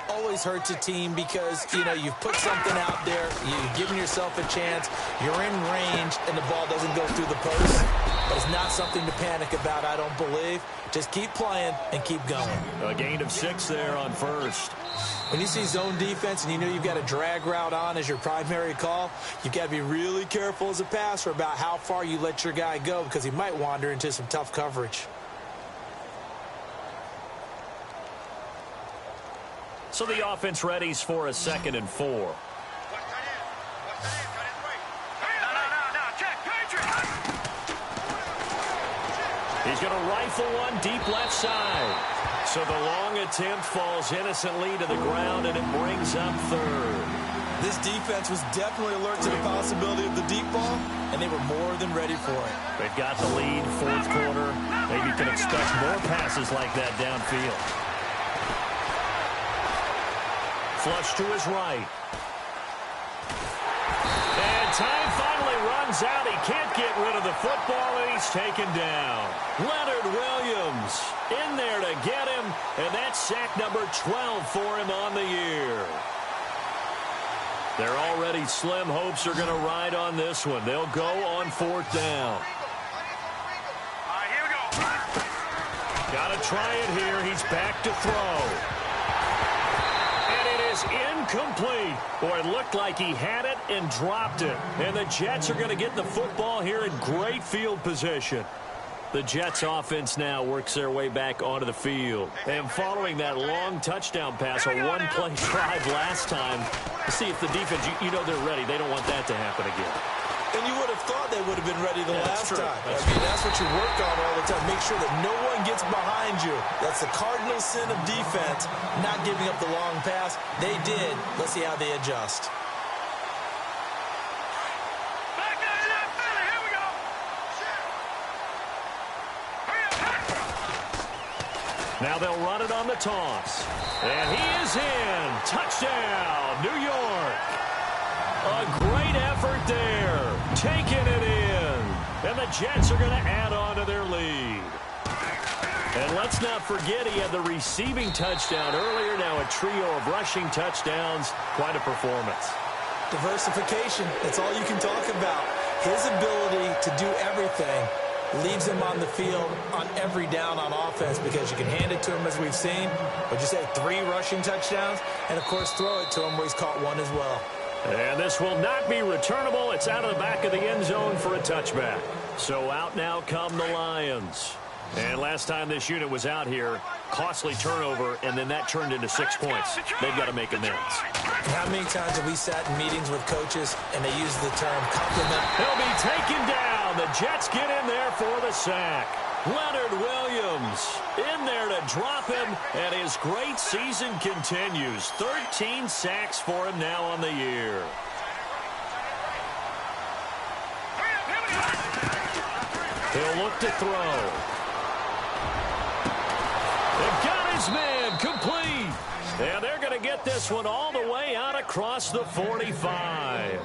Always hurts a team because, you've put something out there, you've given yourself a chance, you're in range, and the ball doesn't go through the post. But it's not something to panic about, I don't believe. Just keep playing and keep going. A gain of 6 there on first. When you see zone defense and you know you've got a drag route on as your primary call, you've got to be really careful as a passer about how far you let your guy go because he might wander into some tough coverage. So the offense readies for a 2nd and 4. No. Check. Patriot! He's going to rifle one deep left side. So the long attempt falls innocently to the ground, and it brings up 3rd. This defense was definitely alert to the possibility of the deep ball, and they were more than ready for it. They've got the lead, 4th quarter. Maybe you can expect more passes like that downfield. Flush to his right. And time finally runs out. He can't get rid of the football, and he's taken down. Leonard Williams in there to get him, and that's sack number 12 for him on the year. Their already slim hopes are going to ride on this one. They'll go on 4th down. All right, here we go. Got to try it here. He's back to throw. Incomplete. Boy, it looked like he had it and dropped it. And the Jets are going to get the football here in great field position. The Jets offense now works their way back onto the field. And following that long touchdown pass, a one-play drive last time, to see if the defense, you know they're ready. They don't want that to happen again. And you would have thought they would have been ready the last time. That's what you work on all the time. Make sure that no one gets behind you. That's the cardinal sin of defense, not giving up the long pass. They did. Let's see how they adjust. Back there in that Philly. Here we go. Now they'll run it on the toss. And he is in. Touchdown, New York. A great effort there. Taking it in. And the Jets are going to add on to their lead. And let's not forget he had the receiving touchdown earlier. Now a trio of rushing touchdowns. Quite a performance. Diversification, that's all you can talk about. His ability to do everything leaves him on the field on every down on offense because you can hand it to him as we've seen. Would you say 3 rushing touchdowns? And, of course, throw it to him where he's caught 1 as well. And this will not be returnable. It's out of the back of the end zone for a touchback. So out now come the Lions. And last time this unit was out here, costly turnover, and then that turned into 6 points. They've got to make amends. How many times have we sat in meetings with coaches and they use the term compliment? He'll be taken down. The Jets get in there for the sack. Leonard Williams in there to drop him, and his great season continues. 13 sacks for him now on the year. He'll look to throw. They've got his man complete. And they're going to get this one all the way out across the 45.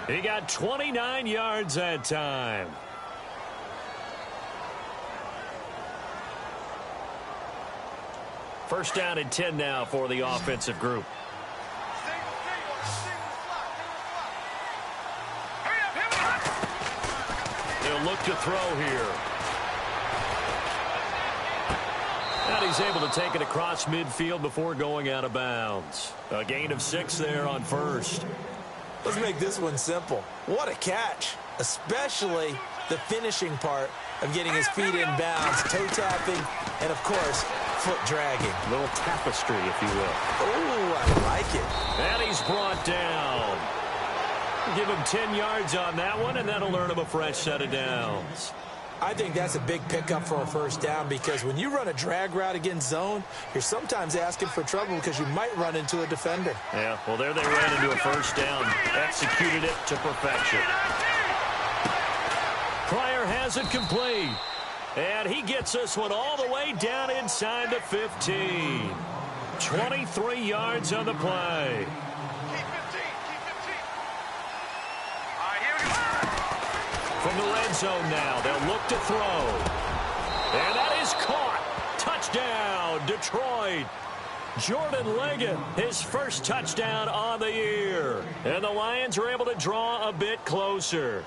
He got 29 yards that time. First down and 10 now for the offensive group. He'll look to throw here. And he's able to take it across midfield before going out of bounds. A gain of 6 there on first. Let's make this one simple. What a catch, especially the finishing part of getting his feet in bounds, toe tapping, and, of course, foot dragging. A little tapestry, if you will. Oh, I like it. And he's brought down. Give him 10 yards on that one, and that'll earn him a fresh set of downs. I think that's a big pickup for a first down because when you run a drag route against zone, you're sometimes asking for trouble because you might run into a defender. Yeah, well, there they ran into a first down. Executed it to perfection. Pryor has it complete. And he gets this one all the way down inside the 15. 23 yards on the play. From the red zone now, they'll look to throw. And that is caught. Touchdown, Detroit. Jordan Leggett, his first touchdown on the year. And the Lions are able to draw a bit closer.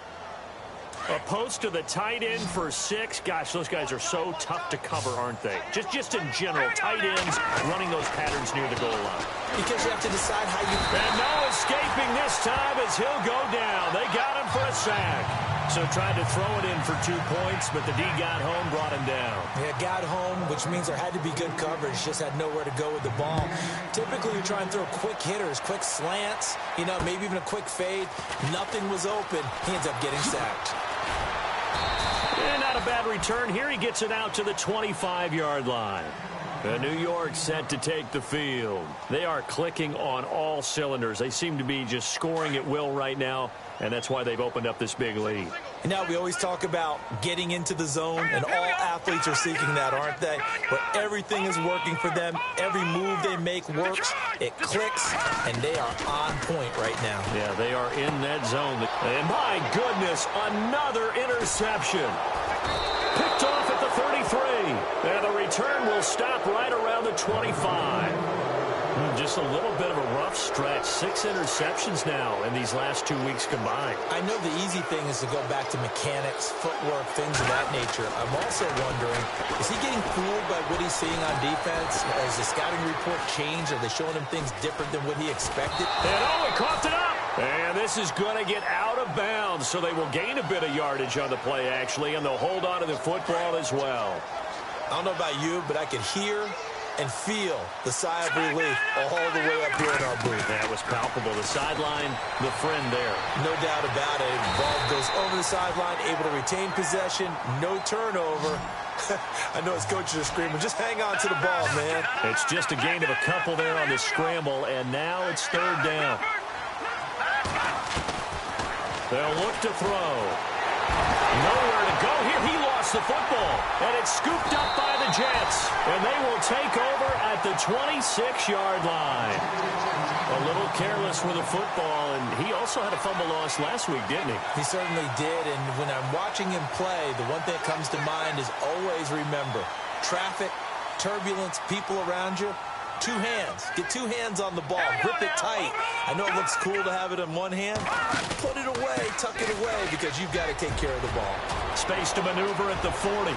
A post to the tight end for 6. Gosh, those guys are so tough to cover, aren't they? Just in general, tight ends running those patterns near the goal line. Because you have to decide how you... And no escaping this time as he'll go down. They got him for a sack. So tried to throw it in for 2 points, but the D got home, brought him down. Yeah, got home, which means there had to be good coverage. Just had nowhere to go with the ball. Typically, you try and throw quick hitters, quick slants, you know, maybe even a quick fade. Nothing was open. He ends up getting sacked. And not a bad return here. He gets it out to the 25-yard line. New York set to take the field. They are clicking on all cylinders. They seem to be just scoring at will right now, and that's why they've opened up this big lead. And now we always talk about getting into the zone, and all athletes are seeking that, aren't they? But everything is working for them. Every move they make works. It clicks, and they are on point right now. Yeah, they are in that zone. And my goodness, another interception. Picked off at the 33. And the return will stop right around the 25. Just a little bit of a rough stretch. 6 interceptions now in these last 2 weeks combined. I know the easy thing is to go back to mechanics, footwork, things of that nature. I'm also wondering, is he getting fooled by what he's seeing on defense? Has the scouting report changed? Are they showing him things different than what he expected? And oh, he coughed it up. And this is going to get out of bounds, so they will gain a bit of yardage on the play, actually, and they'll hold on to the football as well. I don't know about you, but I could hear and feel the sigh of relief all the way up here in our booth. That was palpable. The sideline, the friend there. No doubt about it. Ball goes over the sideline, able to retain possession, no turnover. I know his coaches are screaming, just hang on to the ball, man. It's just a gain of a couple there on the scramble, and now it's 3rd down. They'll look to throw. Nowhere to go here. He lost the football, and it's scooped up by the Jets, and they will take over at the 26-yard line. A little careless with the football, and he also had a fumble loss last week, didn't he? He certainly did, and when I'm watching him play, the one thing that comes to mind is always remember, traffic, turbulence, people around you, two hands. Get two hands on the ball. Grip it tight. I know it looks cool to have it in one hand. Put it away, tuck it away, because you've got to take care of the ball. Space to maneuver at the 40.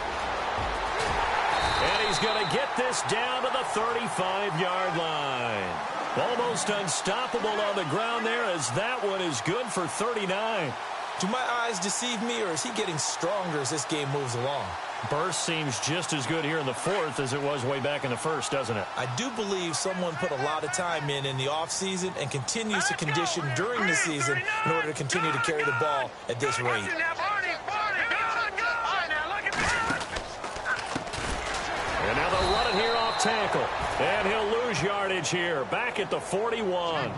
And he's going to get this down to the 35-yard line. Almost unstoppable on the ground there, as that one is good for 39. Do my eyes deceive me, or is he getting stronger as this game moves along? Burst seems just as good here in the fourth as it was way back in the first, doesn't it? I do believe someone put a lot of time in the offseason and continues to condition during the season in order to continue to carry the ball at this rate. And now they'll run it here off tackle. And he'll lose yardage here, back at the 41.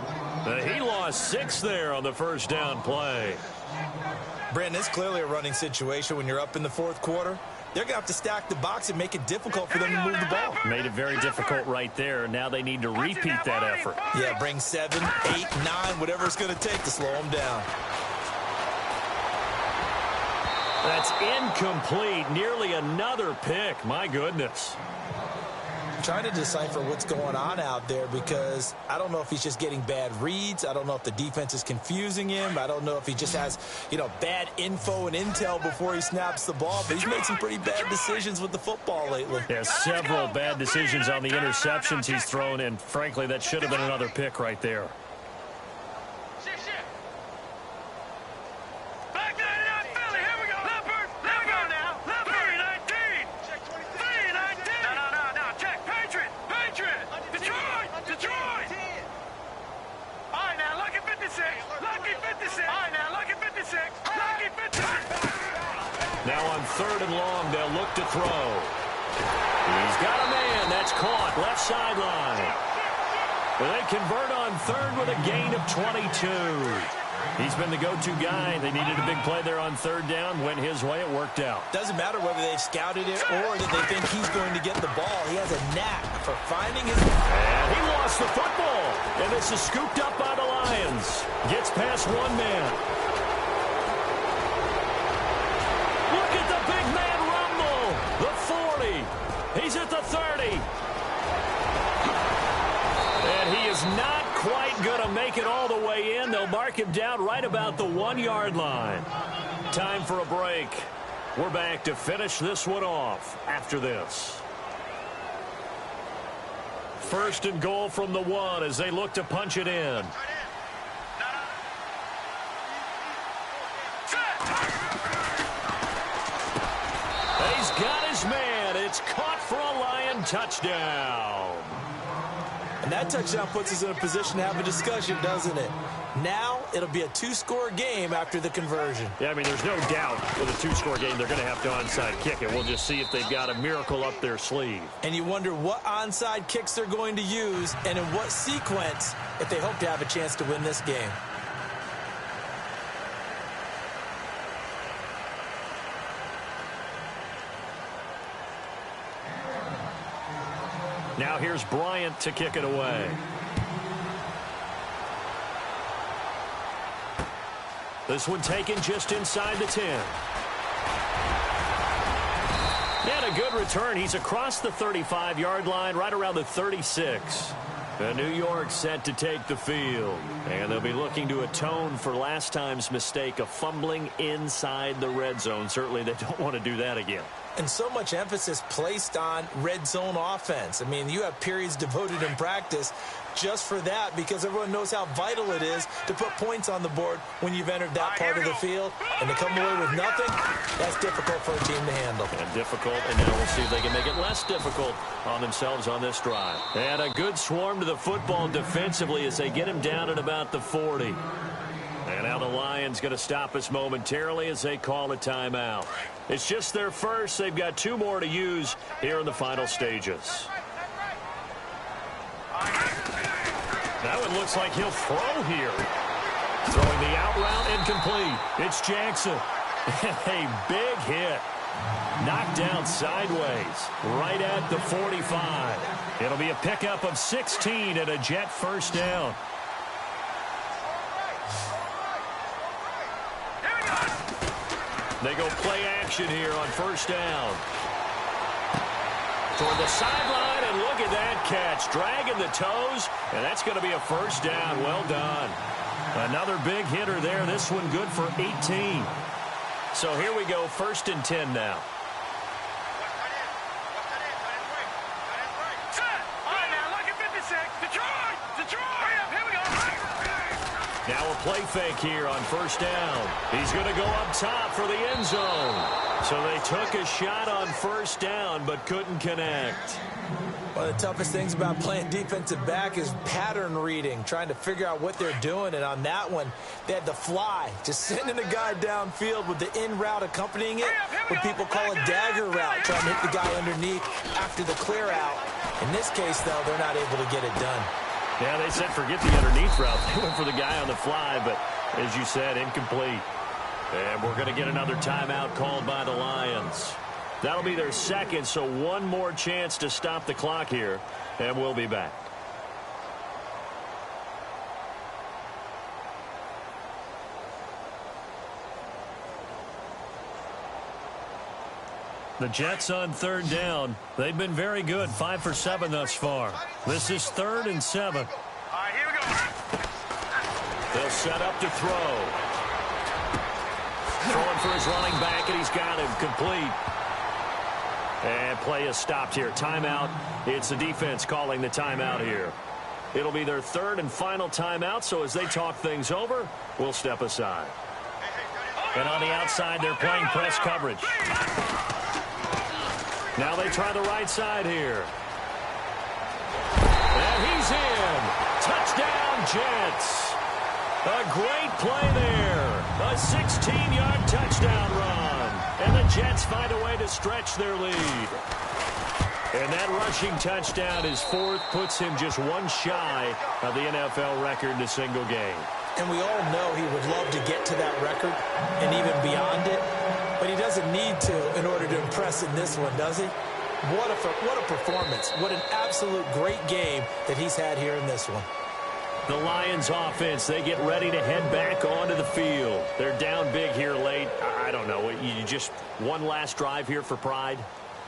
He lost 6 there on the first down play. Brandon, it's clearly a running situation when you're up in the fourth quarter. They're going to have to stack the box and make it difficult for them to move the ball. Made it very difficult right there. Now they need to repeat that effort. Yeah, bring 7, 8, 9, whatever it's going to take to slow them down. That's incomplete. Nearly another pick. My goodness. I'm trying to decipher what's going on out there because I don't know if he's just getting bad reads. I don't know if the defense is confusing him. I don't know if he just has, bad info and intel before he snaps the ball. But he's made some pretty bad decisions with the football lately. Yeah, several bad decisions on the interceptions he's thrown, and frankly, that should have been another pick right there. Now on 3rd and long, they'll look to throw. He's got a man. That's caught. Left sideline. Well, they convert on 3rd with a gain of 22. He's been the go-to guy. They needed a big play there on 3rd down. Went his way. It worked out. Doesn't matter whether they've scouted it or that they think he's going to get the ball. He has a knack for finding his... And he lost the football. And this is scooped up by the Lions. Gets past one man. Look at the big man rumble. The 40. He's at the 30. And he is not quite going to make it all the way in. They'll mark him down right about the 1-yard line. Time for a break. We're back to finish this one off after this. 1st and goal from the 1 as they look to punch it in. He's got his man. It's caught for a Lion touchdown. And that touchdown puts us in a position to have a discussion, doesn't it? Now it'll be a 2-score game after the conversion. Yeah, I mean, there's no doubt with a 2-score game they're going to have to onside kick it. We'll just see if they've got a miracle up their sleeve. And you wonder what onside kicks they're going to use and in what sequence if they hope to have a chance to win this game. Now here's Bryant to kick it away. This one taken just inside the 10. And a good return. He's across the 35-yard line, right around the 36. New York set to take the field. And they'll be looking to atone for last time's mistake of fumbling inside the red zone. Certainly they don't want to do that again. And so much emphasis placed on red zone offense. I mean, you have periods devoted in practice just for that because everyone knows how vital it is to put points on the board when you've entered that part of the field. And to come away with nothing, that's difficult for a team to handle. And difficult, and now we'll see if they can make it less difficult on themselves on this drive. And a good swarm to the football defensively as they get him down at about the 40. And now the Lions going to stop us momentarily as they call a timeout. It's just their first. They've got 2 more to use here in the final stages. That one looks like he'll throw here. Throwing the out route incomplete. It's Jackson. A big hit. Knocked down sideways, right at the 45. It'll be a pickup of 16 and a Jet first down. They go play action here on first down. Toward the sideline, and look at that catch. Dragging the toes, and that's going to be a first down. Well done. Another big hitter there. This one good for 18. So here we go, 1st and 10 now. Now a play fake here on first down. He's going to go up top for the end zone. So they took a shot on first down but couldn't connect. One of the toughest things about playing defensive back is pattern reading, trying to figure out what they're doing. And on that one, they had to fly, just sending a guy downfield with the in route accompanying it, what people call a dagger route, trying to hit the guy underneath after the clear out. In this case, though, they're not able to get it done. Yeah, they said forget the underneath route. They went for the guy on the fly, but as you said, incomplete. And we're going to get another timeout called by the Lions. That'll be their second, so one more chance to stop the clock here, and we'll be back. The Jets on 3rd down. They've been very good, 5 for 7 thus far. This is 3rd and 7. All right, here we go. They'll set up to throw. Throwing for his running back, and he's got him complete. And play is stopped here. Timeout. It's the defense calling the timeout here. It'll be their 3rd and final timeout, so as they talk things over, we'll step aside. And on the outside, they're playing press coverage. Now they try the right side here. And he's in. Touchdown, Jets. A great play there. A 16-yard touchdown run. And the Jets find a way to stretch their lead. And that rushing touchdown is 4th, puts him just one shy of the NFL record in a single game. And we all know he would love to get to that record and even beyond it. But he doesn't need to in order to impress in this one, does he? What a performance. What an absolute great game that he's had here in this one. The Lions offense, they get ready to head back onto the field. They're down big here late. I don't know. You just one last drive here for pride?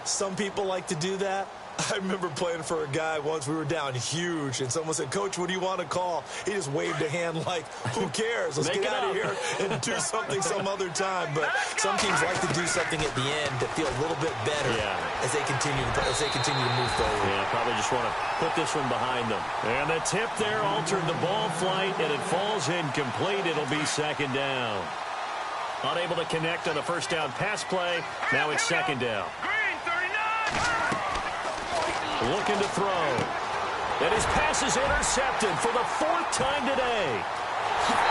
Some people like to do that. I remember playing for a guy once. We were down huge, and someone said, "Coach, what do you want to call?" He just waved a hand like, who cares? Let's get out of here and do something some other time. But some teams like to do something at the end to feel a little bit better as they continue to move forward. Yeah, probably just want to put this one behind them. And the tip there altered the ball flight, and it falls incomplete. It'll be 2nd down. Unable to connect on the first down pass play. Now it's 2nd down. Looking to throw. And his pass is intercepted for the 4th time today.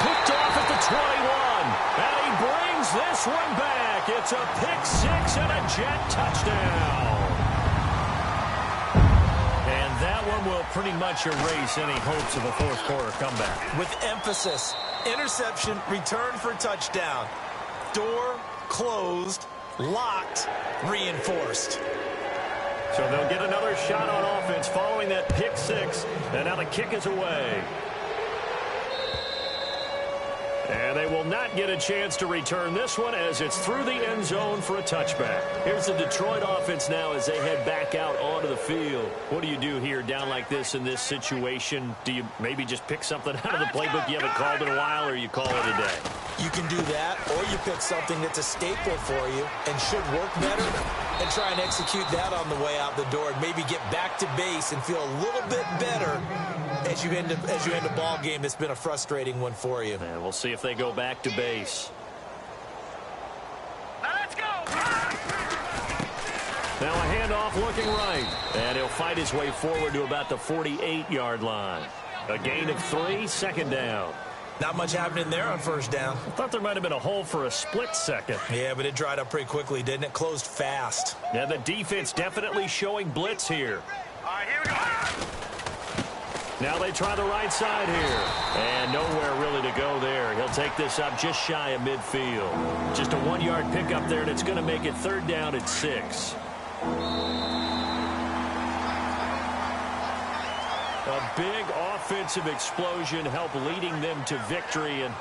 Picked off at the 21. And he brings this one back. It's a pick 6 and a Jet touchdown. And that one will pretty much erase any hopes of a 4th quarter comeback. With emphasis, interception, return for touchdown. Door closed, locked, reinforced. So they'll get another shot on offense following that pick 6. And now the kick is away. And they will not get a chance to return this one as it's through the end zone for a touchback. Here's the Detroit offense now as they head back out onto the field. What do you do here down like this in this situation? Do you maybe just pick something out of the playbook you haven't called in a while, or you call it a day? You can do that, or you pick something that's a staple for you and should work better and try and execute that on the way out the door and maybe get back to base and feel a little bit better as you end a ball game that's been a frustrating one for you. And we'll see if they go back to base. Now let's go. Now a handoff looking right. And he'll fight his way forward to about the 48-yard line. A gain of 3, 2nd down. Not much happening there on first down. I thought there might have been a hole for a split second. Yeah, but it dried up pretty quickly, didn't it? Closed fast. And the defense definitely showing blitz here. All right, here we go. Now they try the right side here. And nowhere really to go there. He'll take this up just shy of midfield. Just a 1-yard pickup there, and it's going to make it 3rd down at 6. A big offensive explosion helped leading them to victory. And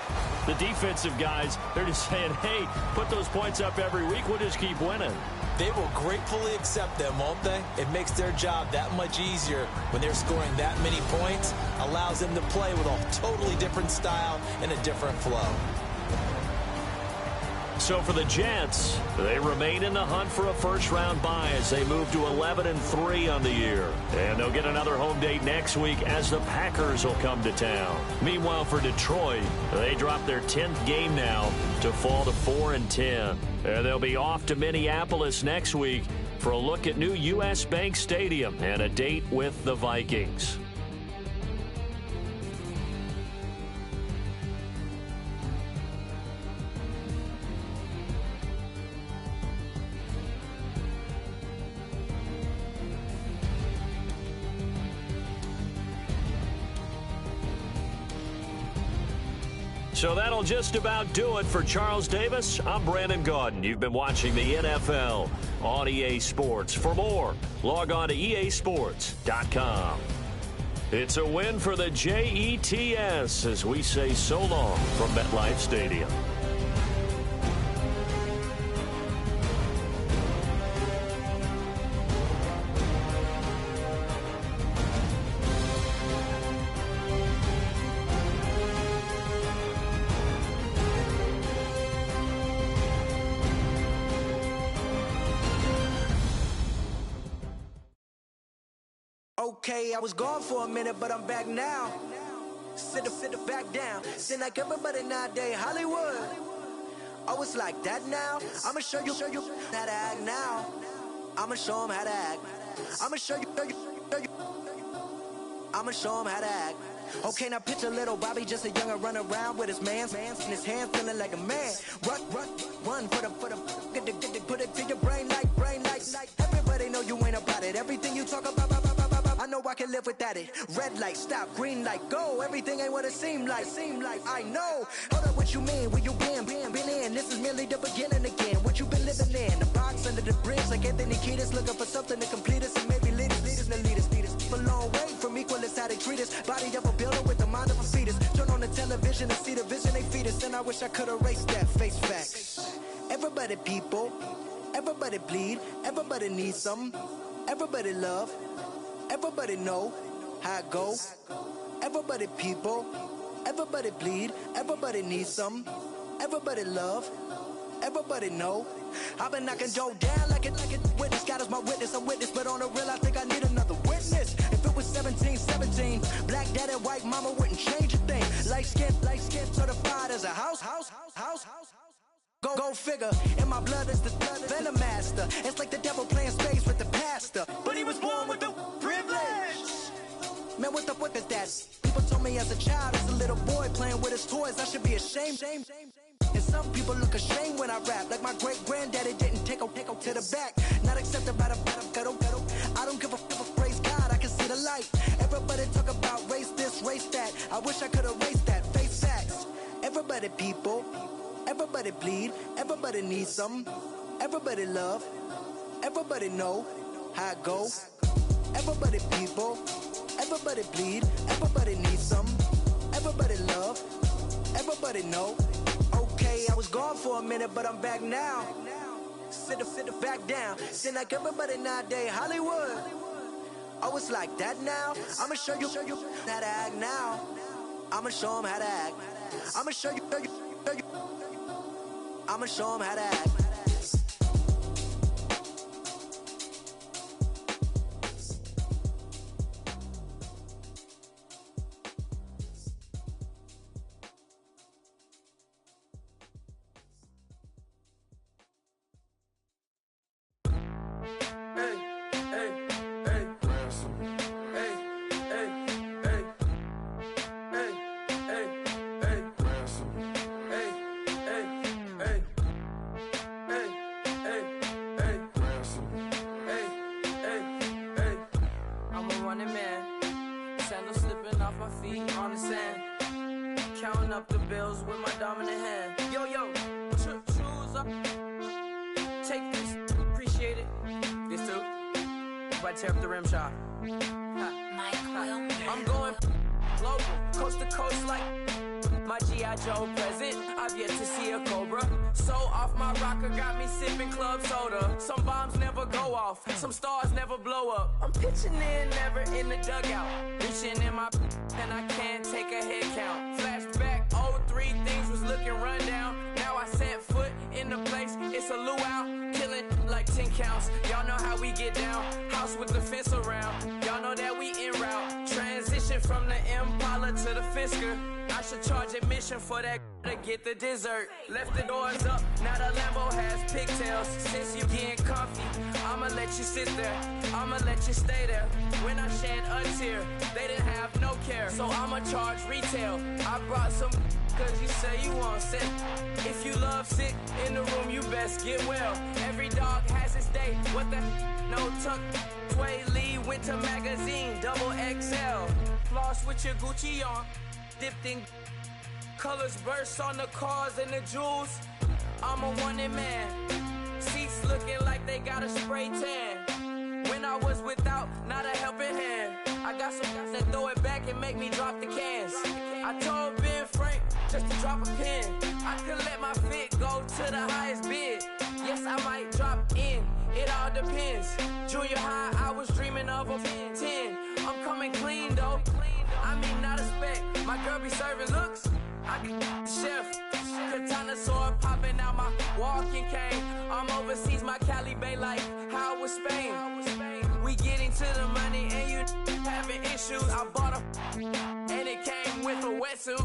the defensive guys, they're just saying, hey, put those points up every week. We'll just keep winning. They will gratefully accept them, won't they? It makes their job that much easier when they're scoring that many points. Allows them to play with a totally different style and a different flow. So for the Jets, they remain in the hunt for a first-round bye as they move to 11-3 on the year. And they'll get another home date next week as the Packers will come to town. Meanwhile, for Detroit, they drop their 10th game now to fall to 4-10. And they'll be off to Minneapolis next week for a look at new U.S. Bank Stadium and a date with the Vikings. So that'll just about do it for Charles Davis. I'm Brandon Gaudin. You've been watching the NFL on EA Sports. For more, log on to easports.com. It's a win for the Jets as we say so long from MetLife Stadium. Okay, I was gone for a minute, but I'm back now. Sit back down. Seem like everybody nowadays, Hollywood. Oh, it's like that now? I'ma show you how to act now. I'ma show them how to act. I'ma show you. I'ma show them how to act. Okay, now picture little Bobby, just a younger run around with his man's in his hand, feeling like a man. Run, put it to your brain like. Everybody know you ain't about it. Everything you talk about, I know I can live without it. Red light, stop, green light, go. Everything ain't what it seem like. I know. Hold up, what you mean? Where you been in? This is merely the beginning again. What you been living in? The box under the bridge, like Anthony Kiedis, looking for something to complete us and maybe lead us. A long way from equal is how they treat us. Body of a builder with the mind of a fetus. Turn on the television and see the vision they feed us. And I wish I could erase that. Face facts. Everybody people, everybody bleed, everybody needs something. Everybody love, everybody know how it go. Everybody people, everybody bleed, everybody needs something. Everybody love, everybody know. I've been knocking dough down like it witness. God is my witness, I'm witness, but on the real I think I need another witness. If it was 17, black daddy, white mama wouldn't change a thing. Light skin, certified as a house. Go figure, in my blood is the venom master. It's like the devil playing space with the pastor. But he was born with the privilege. Man, what the fuck is that? People told me as a child, as a little boy playing with his toys, I should be ashamed. And some people look ashamed when I rap, like my great-granddaddy didn't take to the back. Not accepted by the ghetto. I don't give a praise God, I can see the light. Everybody talk about race this, race that. I wish I could erase that, face facts. Everybody people, everybody bleed, everybody needs something. Everybody love, everybody know how it go. Everybody people, everybody bleed, everybody needs something. Everybody love, everybody know. Okay, I was gone for a minute, but I'm back now. Sit back down. Seem like everybody nowadays, Hollywood. Oh, it's like that now? I'ma show you how to act now. I'ma show them how to act. I'ma show you. I'ma show them how to act. my feet on the sand. Counting up the bills with my dominant hand. Yo, choose up. Take this, appreciate it. This too. If I tear up the rim shot. I'm going global, coast to coast like my G.I. Joe present. I've yet to see a Cobra. So off my rocker got me sipping club soda. Some bombs never go off, some stars never blow up. I'm pitching in, never in the dugout. Reaching in my and I can't take a head count. Flashback, 03, things was looking run down. Now I set foot in the place, it's a luau. Killing like 10 counts, y'all know how we get down. House with the fence around, y'all know that we en route. Transition from the Impala to the Fisker. I should charge admission for that to get the dessert. Left the doors up, now the Lambo has pigtails. Since you getting comfy, I'ma let you sit there, I'ma let you stay there. When I shed a tear, they didn't have no care, so I'ma charge retail. I brought some cause you say you want sick. If you love sick in the room, you best get well. Every dog has its day, what the no tuck. Sway Lee, winter magazine, double XL. Floss with your Gucci on, dipped in colors burst on the cars and the jewels. I'm a wanted man, seats looking like they got a spray tan. When I was without, not a helping hand. I got some guys that throw it back and make me drop the cans. I told Ben Frank just to drop a pin. I could let my fit go to the highest bid. Yes, I might drop in, it all depends. Junior high, I was dreaming of a 10. I'm coming clean though, I mean not a spec. My girl be serving looks, I be the chef. Katana sword popping out my walking cane. I'm overseas, my Cali Bay like how was Spain. We getting to the money and you having issues. I bought a and it came with a wetsuit.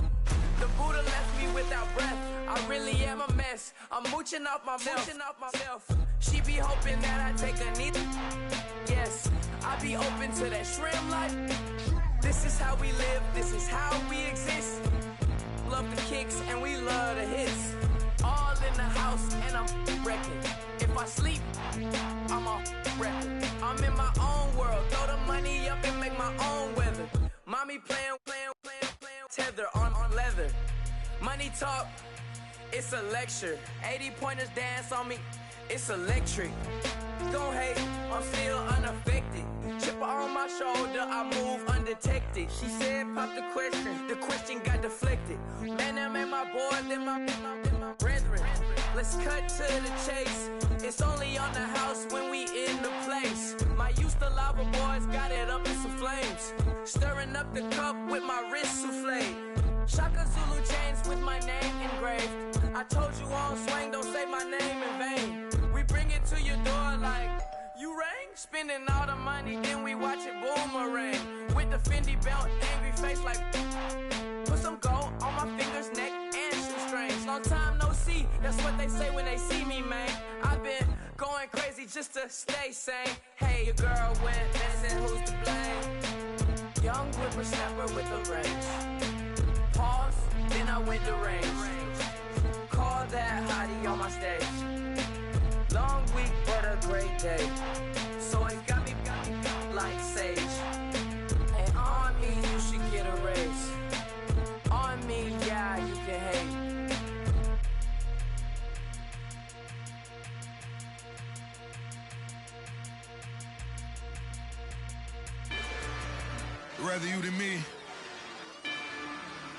The Buddha left me without breath. I really am a mess. I'm mooching off myself. She be hoping that I take a knee. Yes, I be open to that shrimp life. This is how we live, this is how we exist. Love the kicks and we love the hits. All in the house and I'm wrecking. If I sleep, I'm a wrecking. I'm in my own world, throw the money up and make my own weather. Mommy playing, tether on leather. Money talk, it's a lecture. 80 pointers dance on me, it's electric. Don't hate, I'm still unaffected. Chipper on my shoulder, I move undetected. She said pop the question got deflected. Man, that made my boy, then my brethren. Let's cut to the chase. It's only on the house when we in the place. My used to lava boys got it up in some flames. Stirring up the cup with my wrist souffle. Shaka Zulu chains with my name engraved. I told you on swing, don't say my name in vain. We bring it to your door like, you rang? Spending all the money, then we watch it boomerang. With the Fendi belt, angry face like, put some gold on my fingers, neck, and shoestrings. Long time no see, that's what they say when they see me, man. I've been going crazy just to stay sane. Hey, your girl went missing, who's to blame? Young whippersnapper with the range. Pause, then I went to range. Call that hottie on my stage. Long week, but a great day. So it got me like sage. And on me, you should get a raise. On me, yeah, you can hate. Rather you than me.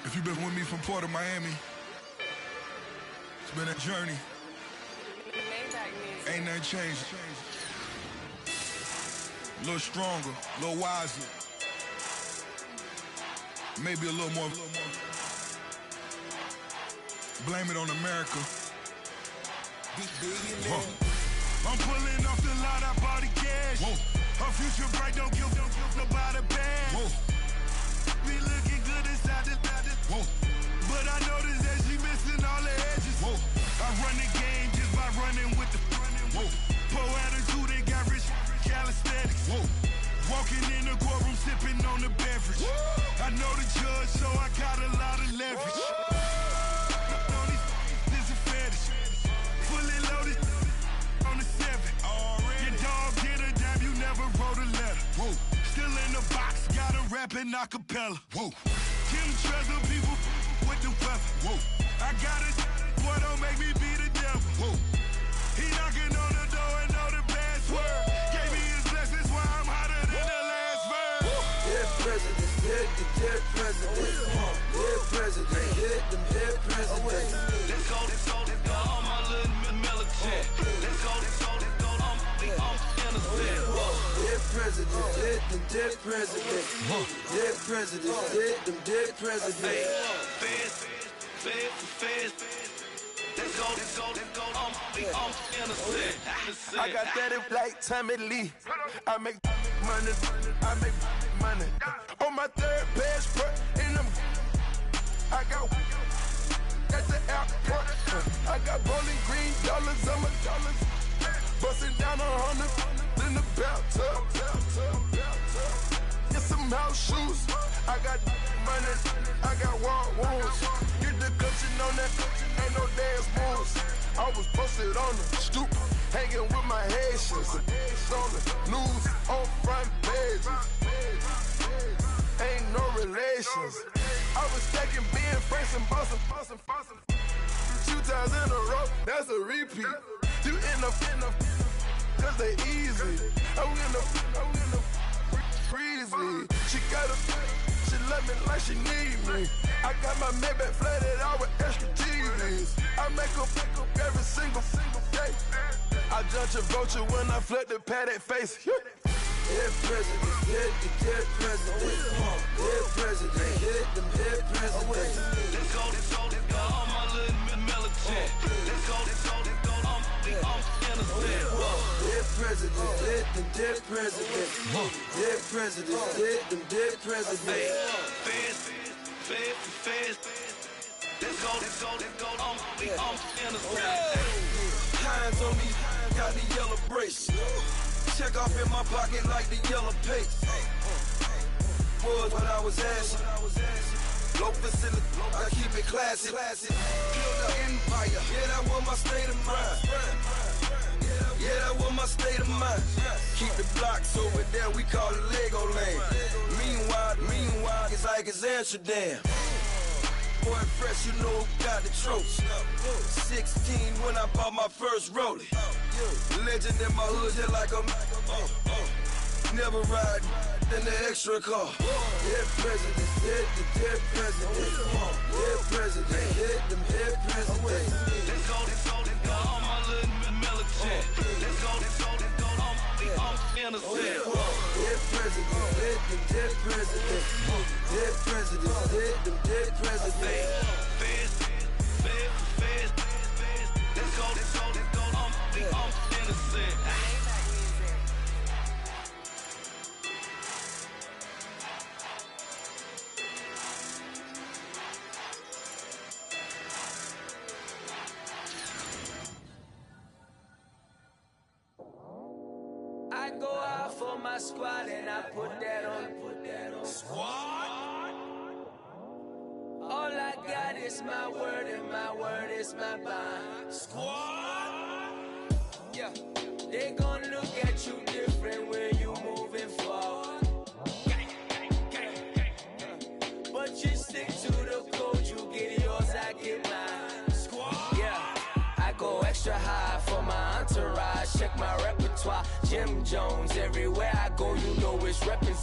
If you've been with me from Port of Miami, it's been a journey. Ain't nothing changed. A little stronger, a little wiser. Maybe a little more. Blame it on America. I'm pulling off the lot, I bought the cash. Whoa. Her future bright, don't give nobody bad. Whoa. Be looking good inside the whoa. But I noticed that she missing all the edges. Whoa. I run the game just by running with the whoa. Poor attitude, they got rich calisthenics. Whoa. Walking in the courtroom, sipping on the beverage. Whoa. I know the judge, so I got a lot of leverage. This is a fetish. Fully loaded on the 7. Your dog get a dab, you never wrote a letter. Whoa. Still in the box, got a rap. rapping acapella. Whoa. Kim treasure people with the weapon. Whoa. I got it, boy, don't make me be the devil. Whoa. He knocking on the door and know the password. Gave me his blessings while I'm hotter than the last verse. Dead presidents, dead presidents. Dead presidents, dead presidents. Let's go, all my little militant. Let's go, I'm innocent. Dead presidents, dead presidents. Dead presidents, dead presidents. Feds. Let's go, I'm innocent. I got that in like Tommy Lee. I make money. On my third passport, and I got at the airport. I got bowling green dollars on my dollars. Busting down 100 in the bathtub. Get some house shoes. I got money. I got wall wounds. Get the cushion on that. Ain't no dance moves. I was posted on the stoop, hanging with my Haitians. On the news, on front pages. Ain't no relations. I was stacking being friends and bossing. 2 times in a row, that's a repeat. You end up, cause they easy. I'm in the freezy. She love me like she need me. I got my Maybach flooded out with extra TVs. I make up every single day. I judge a vulture when I flip the Paddock face. Dead presidents, dead presidents. Dead presidents, dead presidents. Let's go, all my little militant. Let's go, I'm innocent. Dead presidents, dead presidents. Dead presidents, dead presidents. Feds. Let's go, I'm innocent. Hands on me, got the yellow brace. Check off in my pocket like the yellow paste. Was what I was asking. Low facility, I keep it classy. Build an empire, yeah, that was my state of mind. Yeah, that was my state of mind. Keep the blocks over there, we call it Lego land. Meanwhile, it's like it's Amsterdam. Boy fresh, you know who got the tropes. 16 when I bought my first rollie. Legend in my hood, just like a never ride in the extra car. Dead presidents, dead presidents. Dead presidents, dead presidents. Let's go, all my little militant. Let's go, I'm innocent. Dead presidents, dead presidents. Dead presidents, dead presidents. Feds. Let's go, I'm innocent. I go out for my squad and I put that on. Squad? All I got is my word and my word is my bond. Squad? Yeah, they gon' look at you different when you moving forward. But you stick to the code, you get yours, I get mine. Squad? Yeah, I go extra high for my entourage. Check my repertoire, Jim Jones. Everywhere I go, you know it's reppin'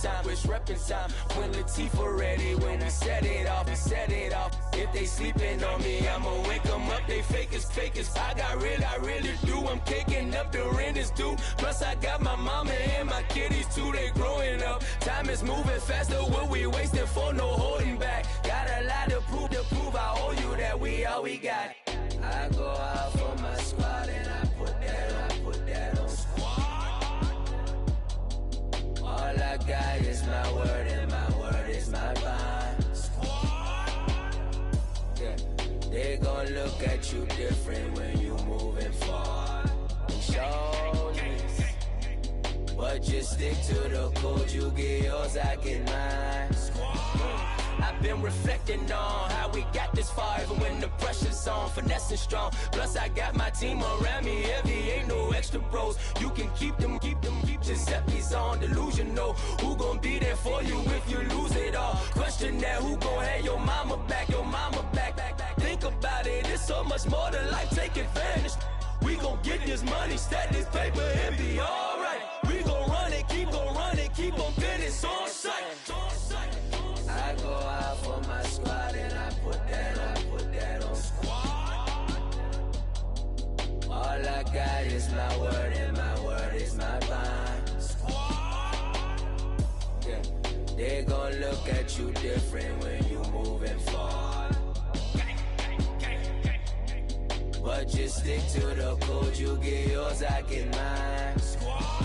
time. When Latifah ready, when we set it off. If they sleeping on me, I'ma wake them up. They fakers. I really do. I'm kicking up the rent is due. Plus I got my mama and my kiddies too. They growing up. Time is moving faster. What we wasting for? No holding back. Got a lot to prove. I owe you that we all we got. I go out for my squad and I put that on. All I got is my word and my word is my bond. Yeah, they gon' look at you different when you moving forward. Show this, but just stick to the code. You get yours, I get mine. I Been reflecting on how we got this far, even when the pressure's on, finessing strong. Plus I got my team around me heavy, ain't no extra bros. You can keep them. Giuseppe's on delusional. Who gon' be there for you if you lose it all? Question that, who gon' have your mama back? Think about it, it's so much more than life, take advantage. We gon' get this money, stack this paper, and be alright. We gon' run it, keep on finish on sight. I go out for my squad and I put that on squad. All I got is my word and my word is my bond. Squad. Yeah. They gon' look at you different when you moving forward. But just stick to the code, you get yours, I get mine. Squad.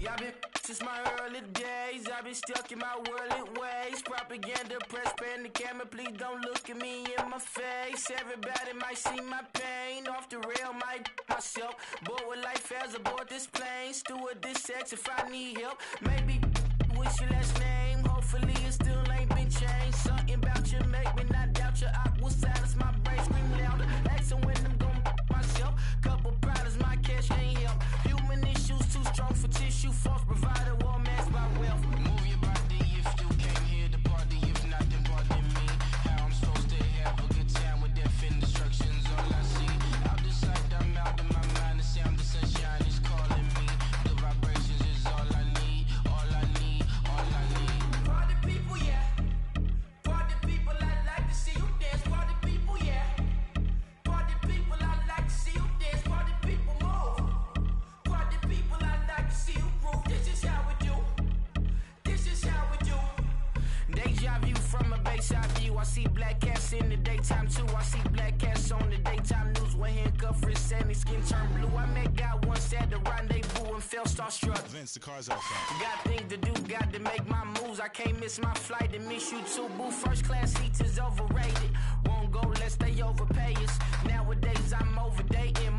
I've been since my early days, I've been stuck in my worldly ways. Propaganda, press, pan the camera, please don't look at me in my face. Everybody might see my pain, off the rail, might myself. Bored with life as aboard this plane, steward this sex if I need help. Maybe what's your last name? Hopefully it still ain't been changed. Something about you make me not doubt your aqua silence, my brain scream louder. Asking when I'm gon' myself. Couple problems, my cash ain't help. Human issues too strong for tissue. False provider, war mask by wealth. Move your body if you came here to party. If not, then pardon me. How I'm supposed to have a good time with death and destruction's all I see. Out the sight, I'm out of my mind. The sound of sunshine is calling me. The vibrations is all I need. All I need, all I need. Party people, yeah. Party people, I like to see you dance. Party people, yeah. Party people, I like to see you dance. Party people, move. Party people, I like to see you groove. This is how we do. This is how we do. Deja view from a bayside view. I see black cats in the daytime too. I see black cats on the daytime news. When handcuffed, wrist and his skin turned blue. I met God once at the rendezvous and felt starstruck. Vince, the car's out front. Got things to do, got to make my moves. I can't miss my flight and miss you too, boo. First class seats is overrated. Won't go, let's stay overpay us. Nowadays I'm overdating.